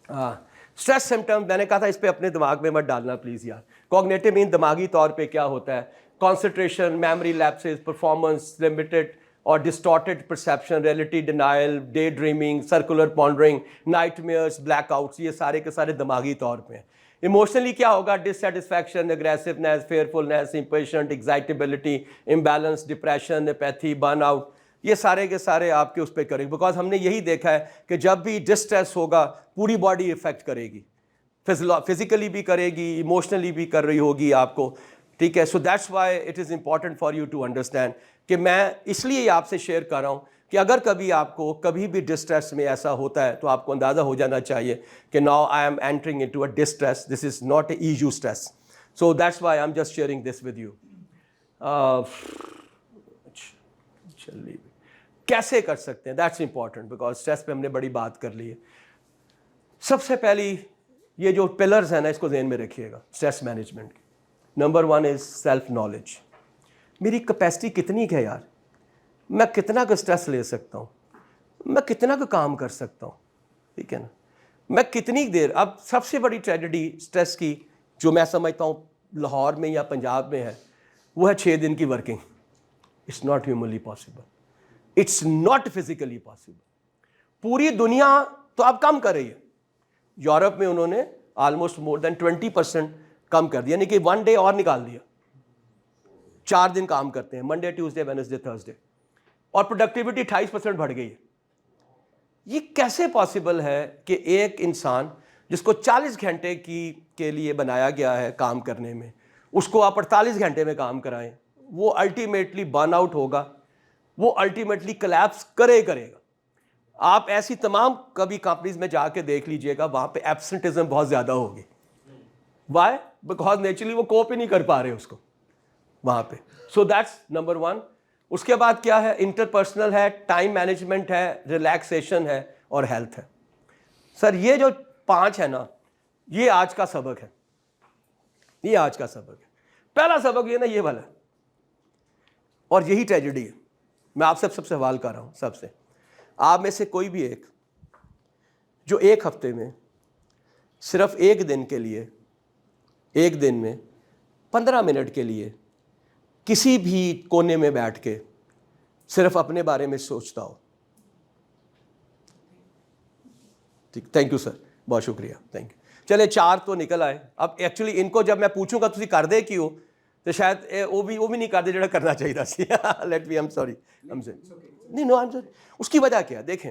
اسٹریس سمٹم میں نے کہا تھا اس پہ اپنے دماغ میں مت ڈالنا پلیز یار. کوگنیٹو مین دماغی طور پہ کیا ہوتا ہے, concentration, memory lapses, performance limited اور distorted perception, reality denial, day dreaming, circular pondering, nightmares, blackouts, یہ سارے کے سارے دماغی طور پہ ہیں. ایموشنلی کیا ہوگا, dissatisfaction, aggressiveness, fearfulness, impatient, excitability, imbalance, depression, apathy, burnout, یہ سارے کے سارے آپ کے اس پہ کریں گے. بیکاز ہم نے یہی دیکھا ہے کہ جب بھی ڈسٹریس ہوگا پوری باڈی افیکٹ کرے گی, فزیکلی بھی کرے گی, ایموشنلی بھی کر رہی ہوگی آپ کو. ٹھیک ہے, so that's why it is important for you to understand کہ میں اس لیے آپ سے شیئر کر رہا ہوں کہ اگر کبھی آپ کو کبھی بھی ڈسٹریس میں ایسا ہوتا ہے تو آپ کو اندازہ ہو جانا چاہیے کہ now I am entering into a distress, this is not a eustress. So that's why I am just sharing this with you. چلیے کیسے کر سکتے ہیں, دیٹس امپورٹنٹ بیکاز اسٹریس پہ ہم نے بڑی بات کر لی ہے. سب سے پہلی یہ جو پلرز ہیں نا, اس کو ذہن میں رکھیے گا اسٹریس مینجمنٹ کے. Number 1 is self knowledge. میری کیپیسٹی کتنی ہے یار, میں کتنا کا اسٹریس لے سکتا ہوں, میں کتنا کا کام کر سکتا ہوں. ٹھیک ہے نا, میں کتنی دیر. اب سب سے بڑی ٹریجڈی اسٹریس کی جو میں سمجھتا ہوں لاہور میں یا پنجاب میں ہے, وہ ہے 6 دن کی working. It's not humanly possible, it's not physically possible. پوری دنیا تو اب کم کر رہی ہے. یورپ میں انہوں نے آلموسٹ مور دین 20% کم کر دیا, یعنی کہ 1 ڈے اور نکال دیا. 4 دن کام کرتے ہیں, منڈے, ٹیوزڈے, وینسڈے, تھرسڈے, اور پروڈکٹیوٹی 28% بڑھ گئی ہے. یہ کیسے پاسبل ہے کہ ایک انسان جس کو 40 گھنٹے کے لیے بنایا گیا ہے کام کرنے میں, اس کو آپ 48 گھنٹے میں کام کرائیں, وہ الٹیمیٹلی برن آؤٹ ہوگا, وہ الٹیمیٹلی کلیپس کرے گا. آپ ایسی تمام کبھی کمپنیز میں جا کے دیکھ لیجئے گا, وہاں پہ ایبسنٹزم بہت زیادہ ہوگی. وائی؟ بیکاز نیچرلی وہ کوپ ہی نہیں کر پا رہے اس کو وہاں پہ. So that's number 1. اس کے بعد کیا ہے, انٹرپرسنل ہے, ٹائم مینجمنٹ ہے, ریلیکسیشن ہے, اور ہیلتھ ہے. سر یہ جو 5 ہے نا, یہ آج کا سبق ہے, یہ آج کا سبق ہے. پہلا سبق یہ نا یہ والا ہے, اور یہی ٹریجڈی ہے. میں آپ سب سے سوال کر رہا ہوں, سب سے, آپ میں سے کوئی بھی ایک جو ایک ہفتے میں صرف ایک دن کے لیے, ایک دن میں 15 منٹ کے لیے کسی بھی کونے میں بیٹھ کے صرف اپنے بارے میں سوچتا ہو. ٹھیک, تھینک یو سر, بہت شکریہ, تھینک یو. چلے 4 تو نکل آئے. اب ایکچولی ان کو جب میں پوچھوں گا تسی کر دے کیوں, تو شاید وہ بھی نہیں کر دے جڑا کرنا چاہیے سی. لیٹ بی, ایم سوری, نہیں نو, ایم سوری. اس کی وجہ کیا دیکھیں,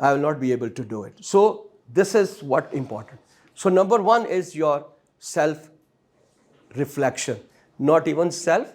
I will not be able to do it. So this is what important. So number one is your self reflection, not even self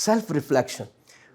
self reflection.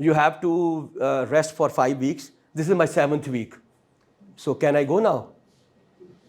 you have to rest for 5 weeks. This is my 7th week. So can I go now?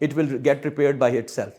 It will get repaired by itself.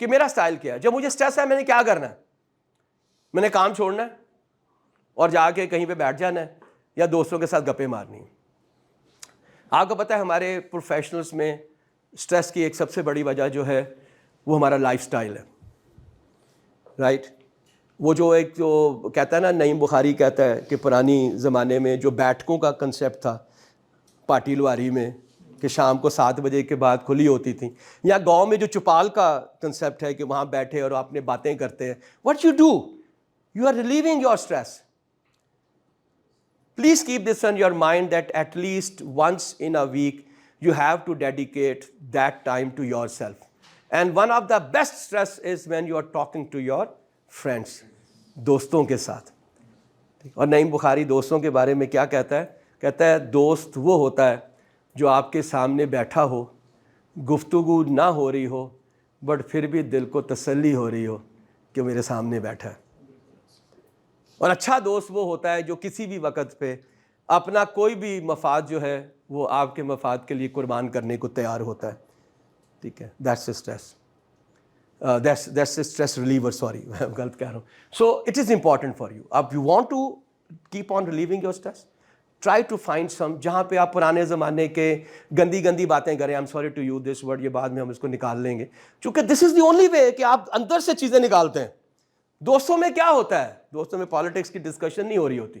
کہ میرا اسٹائل کیا ہے. جب مجھے اسٹریس ہے میں نے کیا کرنا ہے؟ میں نے کام چھوڑنا ہے اور جا کے کہیں پہ بیٹھ جانا ہے یا دوستوں کے ساتھ گپیں مارنی ہیں. آپ کو پتہ ہے ہمارے پروفیشنلز میں اسٹریس کی ایک سب سے بڑی وجہ جو ہے وہ ہمارا لائف سٹائل ہے, رائٹ. وہ جو ایک جو کہتا ہے نا, نعیم بخاری کہتا ہے کہ پرانی زمانے میں جو بیٹھکوں کا کنسیپٹ تھا پارٹی لواری میں کہ شام کو 7 بجے کے بعد کھلی ہوتی تھیں, یا گاؤں میں جو چپال کا کنسیپٹ ہے کہ وہاں بیٹھے اور آپ نے باتیں کرتے ہیں. What you do, you are relieving your stress. Please keep this on your mind that at least once in a week you have to dedicate that time to yourself. And one of the best stress is when you are talking to your friends, دوستوں کے ساتھ. اور نعیم بخاری دوستوں کے بارے میں کیا کہتا ہے؟ کہتا ہے دوست وہ ہوتا ہے جو آپ کے سامنے بیٹھا ہو, گفتگو نہ ہو رہی ہو, بٹ پھر بھی دل کو تسلی ہو رہی ہو کہ میرے سامنے بیٹھا ہے. اور اچھا دوست وہ ہوتا ہے جو کسی بھی وقت پہ اپنا کوئی بھی مفاد جو ہے وہ آپ کے مفاد کے لیے قربان کرنے کو تیار ہوتا ہے. ٹھیک ہے, that's stress, that's stress reliever. Sorry میں غلط کہہ رہا ہوں. So it is important for you, آپ you want to keep on relieving your stress, try to find some جہاں پہ آپ پرانے زمانے کے گندی باتیں کریں. I am sorry to you this word, یہ بعد میں ہم اس کو نکال لیں گے, چونکہ دس از دی اونلی وے کہ آپ اندر سے چیزیں نکالتے ہیں. دوستوں میں کیا ہوتا ہے؟ دوستوں میں پالیٹکس کی ڈسکشن نہیں ہو رہی ہوتی.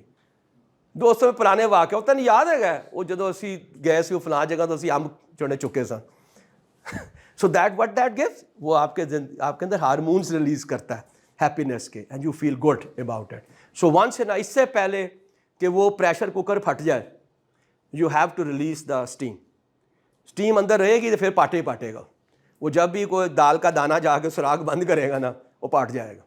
دوستوں میں پرانے واقعہ ہوتا نہیں, یاد ہے گئے وہ جدو اسی گئے سی فلاں جگہ تو اسی امب چڑھے چکے سن. So that what that gives, وہ آپ کے اندر ہارمونس ریلیز کرتا ہے ہیپینس کے, and you feel good about it. So once نا, اس سے پہلے کہ وہ پریشر کوکر پھٹ جائے, you have to release the steam. Steam اندر رہے گی تو پھر پاٹے گا. وہ جب بھی کوئی دال کا دانہ جا کے سراغ بند کرے گا نا, وہ پاٹ جائے گا.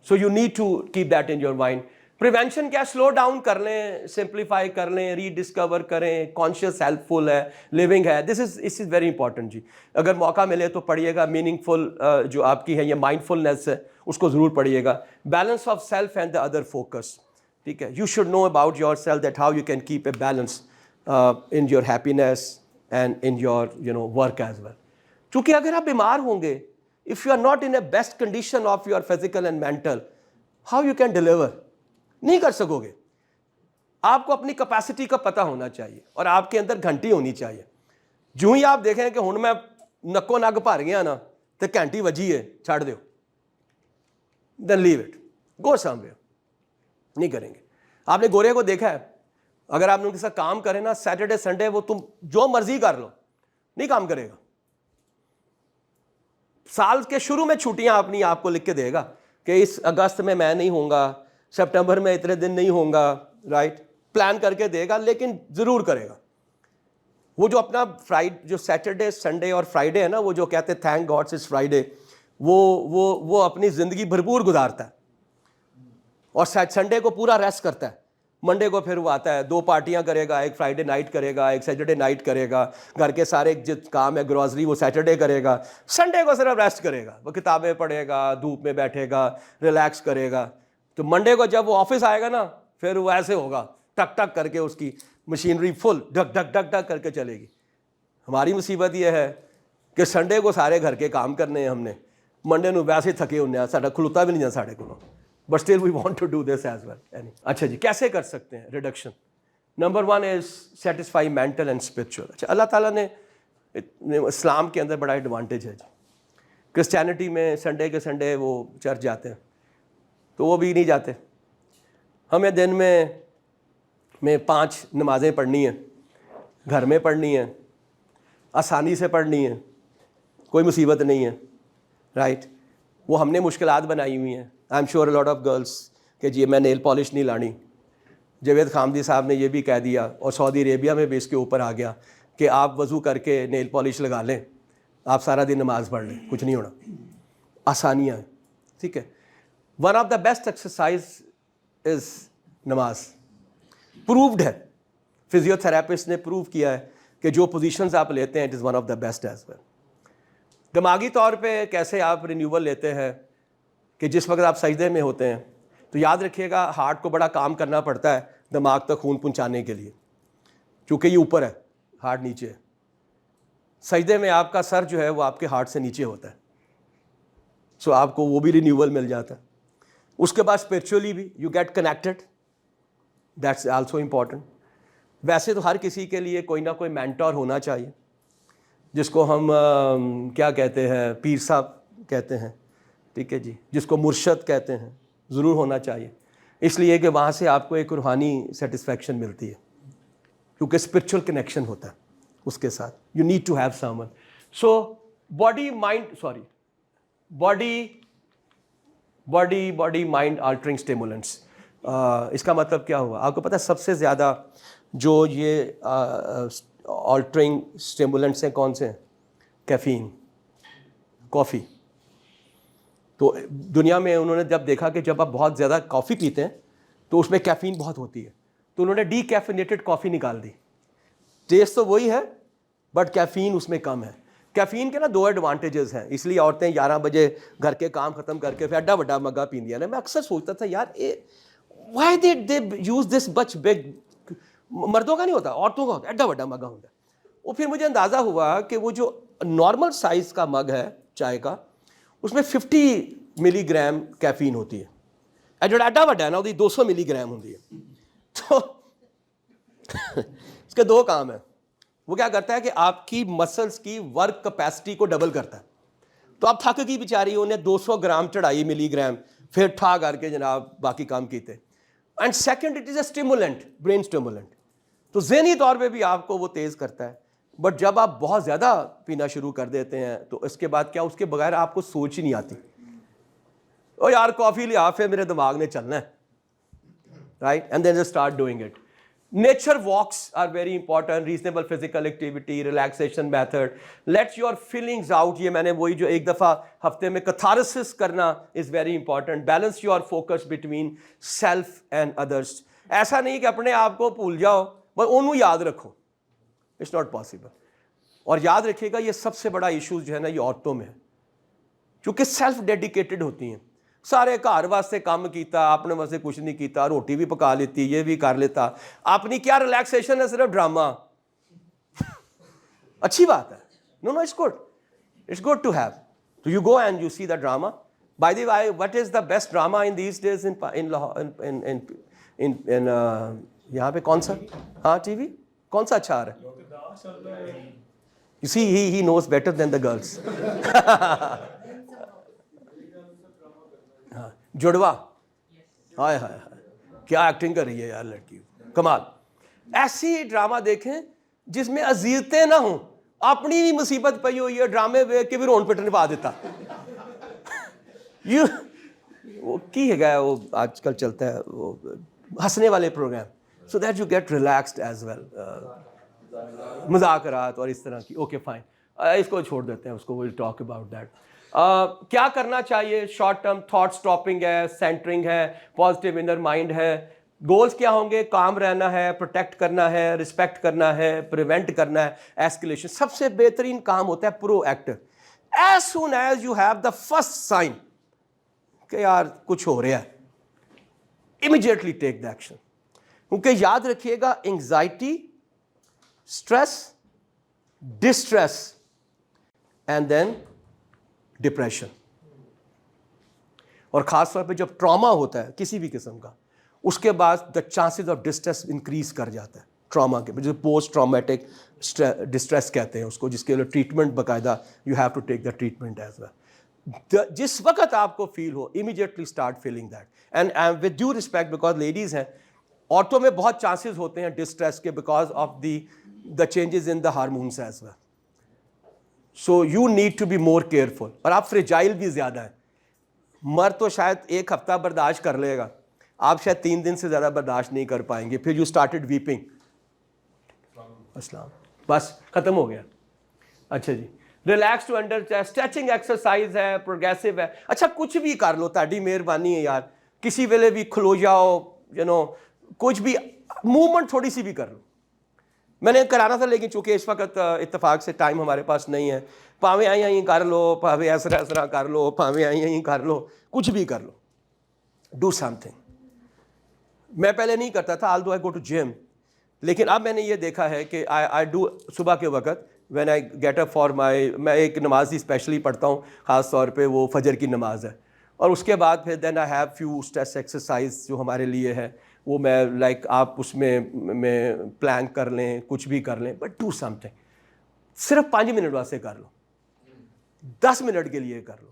So you need to keep that in your mind. Prevention کیا, سلو ڈاؤن کر لیں, سمپلیفائی کر لیں, ری ڈسکور کریں, کانشیس ہیلپ فل ہے, لیونگ ہے. دس از ویری امپورٹنٹ جی. اگر موقع ملے تو پڑھیے گا, میننگ فل جو آپ کی ہے یہ مائنڈ فلنس ہے اس کو ضرور پڑھیے گا. Balance of self and the other focus. ٹھیک ہے, you should know about yourself that how you can keep a balance in your happiness and in your work as well. چونکہ اگر آپ بیمار ہوں گے, if you are not in a best condition of your physical and mental, how you can deliver? نہیں کر سکو گے. آپ کو اپنی کیپیسٹی کا پتہ ہونا چاہیے اور آپ کے اندر گھنٹی ہونی چاہیے. جو ہی آپ دیکھیں کہ ہن میں نکو نگ بھر گیا نا تو گھنٹی وجی ہے, چھڑ دیو, then leave it, go somewhere. نہیں کریں گے. آپ نے گورے کو دیکھا ہے, اگر آپ نے ان کے ساتھ کام کرے نا سیٹرڈے سنڈے, وہ تم جو مرضی کر لو نہیں کام کرے گا. سال کے شروع میں چھٹیاں اپنی آپ کو لکھ کے دے گا کہ اس اگست میں نہیں ہوں گا, سپٹمبر میں اتنے دن نہیں ہوں گا, رائٹ, پلان کر کے دے گا, لیکن ضرور کرے گا. وہ جو اپنا جو سیٹرڈے سنڈے اور فرائیڈے ہے نا, وہ جو کہتے ہیں تھینک گاڈ اٹس فرائیڈے, وہ اپنی زندگی بھرپور گزارتا ہے اور سنڈے کو پورا ریسٹ کرتا ہے. منڈے کو پھر وہ آتا ہے, 2 پارٹیاں کرے گا, ایک فرائیڈے نائٹ کرے گا, ایک سیٹرڈے نائٹ کرے گا, گھر کے سارے جو کام ہے گروسری وہ سیٹرڈے کرے گا, سنڈے کو صرف ریسٹ کرے گا, وہ کتابیں پڑھے گا, دھوپ میں بیٹھے گا, ریلیکس کرے گا. تو منڈے کو جب وہ آفس آئے گا نا, پھر وہ ایسے ہوگا ٹک ٹک کر کے, اس کی مشینری فل ڈھک ڈھک ڈھک ڈھک کر کے چلے گی. ہماری مصیبت یہ ہے کہ سنڈے کو سارے گھر کے کام کرنے ہیں ہم نے, منڈے نو ویسے تھکے ہونے, ساڈا کھلوتا بھی نہیں ہے ساڈے کو, but still we want to do this as well. اچھا جی, کیسے کر سکتے ہیں reduction? Number 1 is satisfy mental and spiritual. اچھا, اللہ تعالیٰ نے اسلام کے اندر بڑا ایڈوانٹیج ہے جی. کرسچینٹی میں سنڈے کے سنڈے وہ چرچ جاتے ہیں, تو وہ بھی نہیں جاتے. ہمیں دن میں 5 نمازیں پڑھنی ہیں, گھر میں پڑھنی ہیں, آسانی سے پڑھنی ہیں, کوئی مصیبت نہیں ہے, رائٹ. وہ ہم نے مشکلات بنائی ہوئی ہیں. I am sure lot of girls کہ جی میں نیل پالش نہیں لانی. جاوید خامدی صاحب نے یہ بھی کہہ دیا, اور سعودی عربیہ میں بھی اس کے اوپر آ گیا کہ آپ وضو کر کے نیل پالش لگا لیں, آپ سارا دن نماز پڑھ لیں, کچھ نہیں ہونا, آسانیاں ہیں. ٹھیک ہے. One of the best exercise is نماز. پرووڈ ہے, فزیو تھراپسٹ نے پروو کیا ہے کہ جو پوزیشنز آپ لیتے ہیں it is one of the best as well. دماغی طور پہ کیسے آپ رینیول لیتے ہیں کہ جس وقت آپ سجدے میں ہوتے ہیں تو یاد رکھیے گا ہارٹ کو بڑا کام کرنا پڑتا ہے دماغ تک خون پہنچانے کے لیے, چونکہ یہ اوپر ہے, ہارٹ نیچے ہے. سجدے میں آپ کا سر جو ہے وہ آپ کے ہارٹ سے نیچے ہوتا ہے, سو آپ کو وہ بھی رینیول مل جاتا ہے. اس کے بعد اسپرچولی بھی you get connected, that's also important. ویسے تو ہر کسی کے لیے کوئی نہ کوئی مینٹور ہونا چاہیے, جس کو ہم کیا کہتے ہیں, پیر صاحب کہتے ہیں, ٹھیک ہے جی, جس کو مرشد کہتے ہیں, ضرور ہونا چاہیے. اس لیے کہ وہاں سے آپ کو ایک روحانی سیٹسفیکشن ملتی ہے, کیونکہ اسپرچل کنیکشن ہوتا ہے اس کے ساتھ. You need to have someone. So body mind altering stimulants, اس کا مطلب کیا ہوا آپ کو پتہ ہے؟ سب سے زیادہ جو یہ آلٹرنگ اسٹیمولنٹس ہیں کون سے ہیں؟ کیفین, کافی. تو دنیا میں انہوں نے جب دیکھا کہ جب آپ بہت زیادہ کافی پیتے ہیں تو اس میں کیفین بہت ہوتی ہے, تو انہوں نے ڈی کیفینیٹڈ کافی نکال دی. ٹیسٹ تو وہی ہے بٹ کیفین اس میں کم ہے. کیفین کے نا 2 ایڈوانٹیجز ہیں, اس لیے عورتیں 11 بجے گھر کے کام ختم کر کے پھر ایڈا بڑا مگا پیندیاں نا. میں اکثر سوچتا تھا یار وائی دے یوز دس بچ بگ. مردوں کا نہیں ہوتا, عورتوں کا ہوتا ہے, ایڈا بڑا مگا ہوتا ہے. وہ پھر مجھے اندازہ ہوا کہ وہ جو نارمل سائز کا مگ ہے چائے کا, اس میں 50 ملی گرام کیفین ہوتی ہے. جو ایڈا بڑا ہے نا وہ 200 ملی گرام ہوتی ہے. تو اس کے 2 کام ہیں. وہ کیا کرتا ہے کہ آپ کی مسلس کی ورک کیپیسٹی کو ڈبل کرتا ہے. تو آپ تھک گئی بیچاری, انہیں 200 گرام چڑھائی ملی گرام, پھر ٹھا کر کے جناب باقی کام کیتے. And second it is a stimulant, brain stimulant. تو ذہنی طور پہ بھی آپ کو وہ تیز کرتا ہے. بٹ جب آپ بہت زیادہ پینا شروع کر دیتے ہیں تو اس کے بعد کیا, اس کے بغیر آپ کو سوچ ہی نہیں آتی. او یار کافی لیا, پھر میرے دماغ نے چلنا ہے, right, and then start doing it. Nature walks are very important, reasonable physical activity, relaxation method, let your feelings out. یہ میں نے وہی جو ایک دفعہ ہفتے میں کتھارسس کرنا از very important. Balance your focus between self and others. ایسا نہیں کہ اپنے آپ کو بھول جاؤ, بس انہوں یاد رکھو. It's not possible. اور یاد رکھیے گا یہ سب سے بڑا ایشو جو ہے نا یہ عورتوں میں ہے, کیونکہ سیلف ڈیڈیکیٹڈ ہوتی ہیں. سارے گھر واسطے کام کیتا, اپنے واسطے کچھ نہیں کیتا, روٹی بھی پکا لیتی, یہ بھی کر لیتا, اپنی کیا ریلیکسیشن ہے, صرف ڈرامہ. اچھی بات ہے, no it's good, it's good to have. تو you go and you see the drama. By the way, what is the best drama in these days in یہاں پہ کون سا, ہاں ٹی وی کون سا اچھا آ رہا ہے؟ You see, he knows better than the girls. جڑوا, ہائے ہائے ہائے کیا ایکٹنگ کر رہی ہے یار لڑکی, کمال. ایسی ڈرامہ دیکھیں جس میں اذیتیں نہ ہوں, اپنی بھی مصیبت پئی ہوئی ہے, ڈرامے دیکھ کے بھی رون پٹن پا دیتا. وہ کی ہے وہ آج کل چلتا ہے وہ ہنسنے والے program, so that you get relaxed as well. مذاکرات اور اس طرح کی. اوکے فائن, اس کو چھوڑ دیتے ہیں, اس کو ول ٹاک اباؤٹ دیٹ. کیا کرنا چاہیے؟ شارٹ ٹرم تھاٹ اسٹاپنگ ہے, سینٹرنگ ہے, پازیٹیو انر مائنڈ ہے. گولز کیا ہوں گے؟ کام رہنا ہے, پروٹیکٹ کرنا ہے, رسپیکٹ کرنا ہے, پریونٹ کرنا ہے ایسکیلیشن. سب سے بہترین کام ہوتا ہے pro actor. As soon as you have the first sign کہ یار کچھ ہو رہا ہے, امیڈیٹلی ٹیک دا ایکشن. کیونکہ یاد رکھیے گا anxiety, stress, distress and then depression, اور خاص طور پہ جب ٹراما ہوتا ہے کسی بھی قسم کا, اس کے بعد the chances of distress increase کر جاتا ہے. ٹراما کے جو پوسٹ ٹرامیٹک ڈسٹریس کہتے ہیں اس کو, جس کے لیے ٹریٹمنٹ باقاعدہ you have to take the treatment as well. جس وقت آپ کو فیل ہو immediately start feeling that. And with due respect, because ladies ہیں, عورتوں میں بہت چانسز ہوتے ہیں ڈسٹریس کے because of the changes in the hormones as well. So you need to be more careful. اور آپ فریجائل بھی زیادہ ہیں. مرد تو شاید 1 ہفتہ برداشت کر لے گا, آپ شاید 3 دن سے زیادہ برداشت نہیں کر پائیں گے, پھر یو اسٹارٹیڈ ویپنگ, اسلام بس ختم ہو گیا. اچھا جی, relax to under stretching exercise ہے, پروگریسو ہے. اچھا کچھ بھی کر لو, تہاڈی مہربانی ہے یار, کسی ویلے بھی کھلو جاؤ, کچھ بھی موومنٹ تھوڑی سی بھی کر لو. میں نے کرانا تھا لیکن چونکہ اس وقت اتفاق سے ٹائم ہمارے پاس نہیں ہے. پاویں آئی کر لو, پاویں ایسرا کر لو, پاویں آئی کر لو, کچھ بھی کر لو. Do some thing. میں پہلے نہیں کرتا تھا, آلدو آئی گو ٹو جم, لیکن اب میں نے یہ دیکھا ہے کہ آئی ڈو صبح کے وقت when I get up for میں ایک نماز ہی اسپیشلی پڑھتا ہوں, خاص طور پہ وہ فجر کی نماز ہے, اور اس کے بعد پھر then I have few stress exercise جو ہمارے لیے ہے, وہ میں لائک آپ اس میں پلانک کر لیں, کچھ بھی کر لیں, بٹ ڈو سم تھنگ. صرف 5 منٹ واسطے کر لو, 10 منٹ کے لیے کر لو,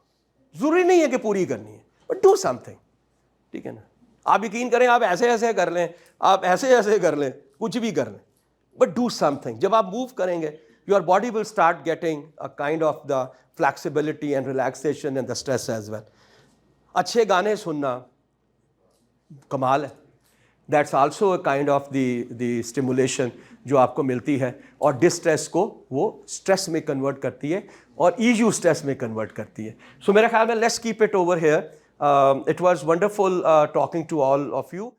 ضروری نہیں ہے کہ پوری کرنی ہے, بٹ ڈو سم تھنگ. ٹھیک ہے نا, آپ یقین کریں آپ ایسے ایسے کر لیں, آپ ایسے ایسے کر لیں, کچھ بھی کر لیں, بٹ ڈو سم تھنگ. جب آپ موو کریں گے your body will start getting a kind of the flexibility and relaxation and the stress as well. اچھے گانے سننا کمال ہے, that's also a kind of the stimulation جو آپ کو ملتی ہے, اور ڈسٹریس کو وہ اسٹریس میں کنورٹ کرتی ہے اور ایزو اسٹریس میں کنورٹ کرتی ہے. سو میرے خیال میں let's keep it over here. It was wonderful talking to all of you.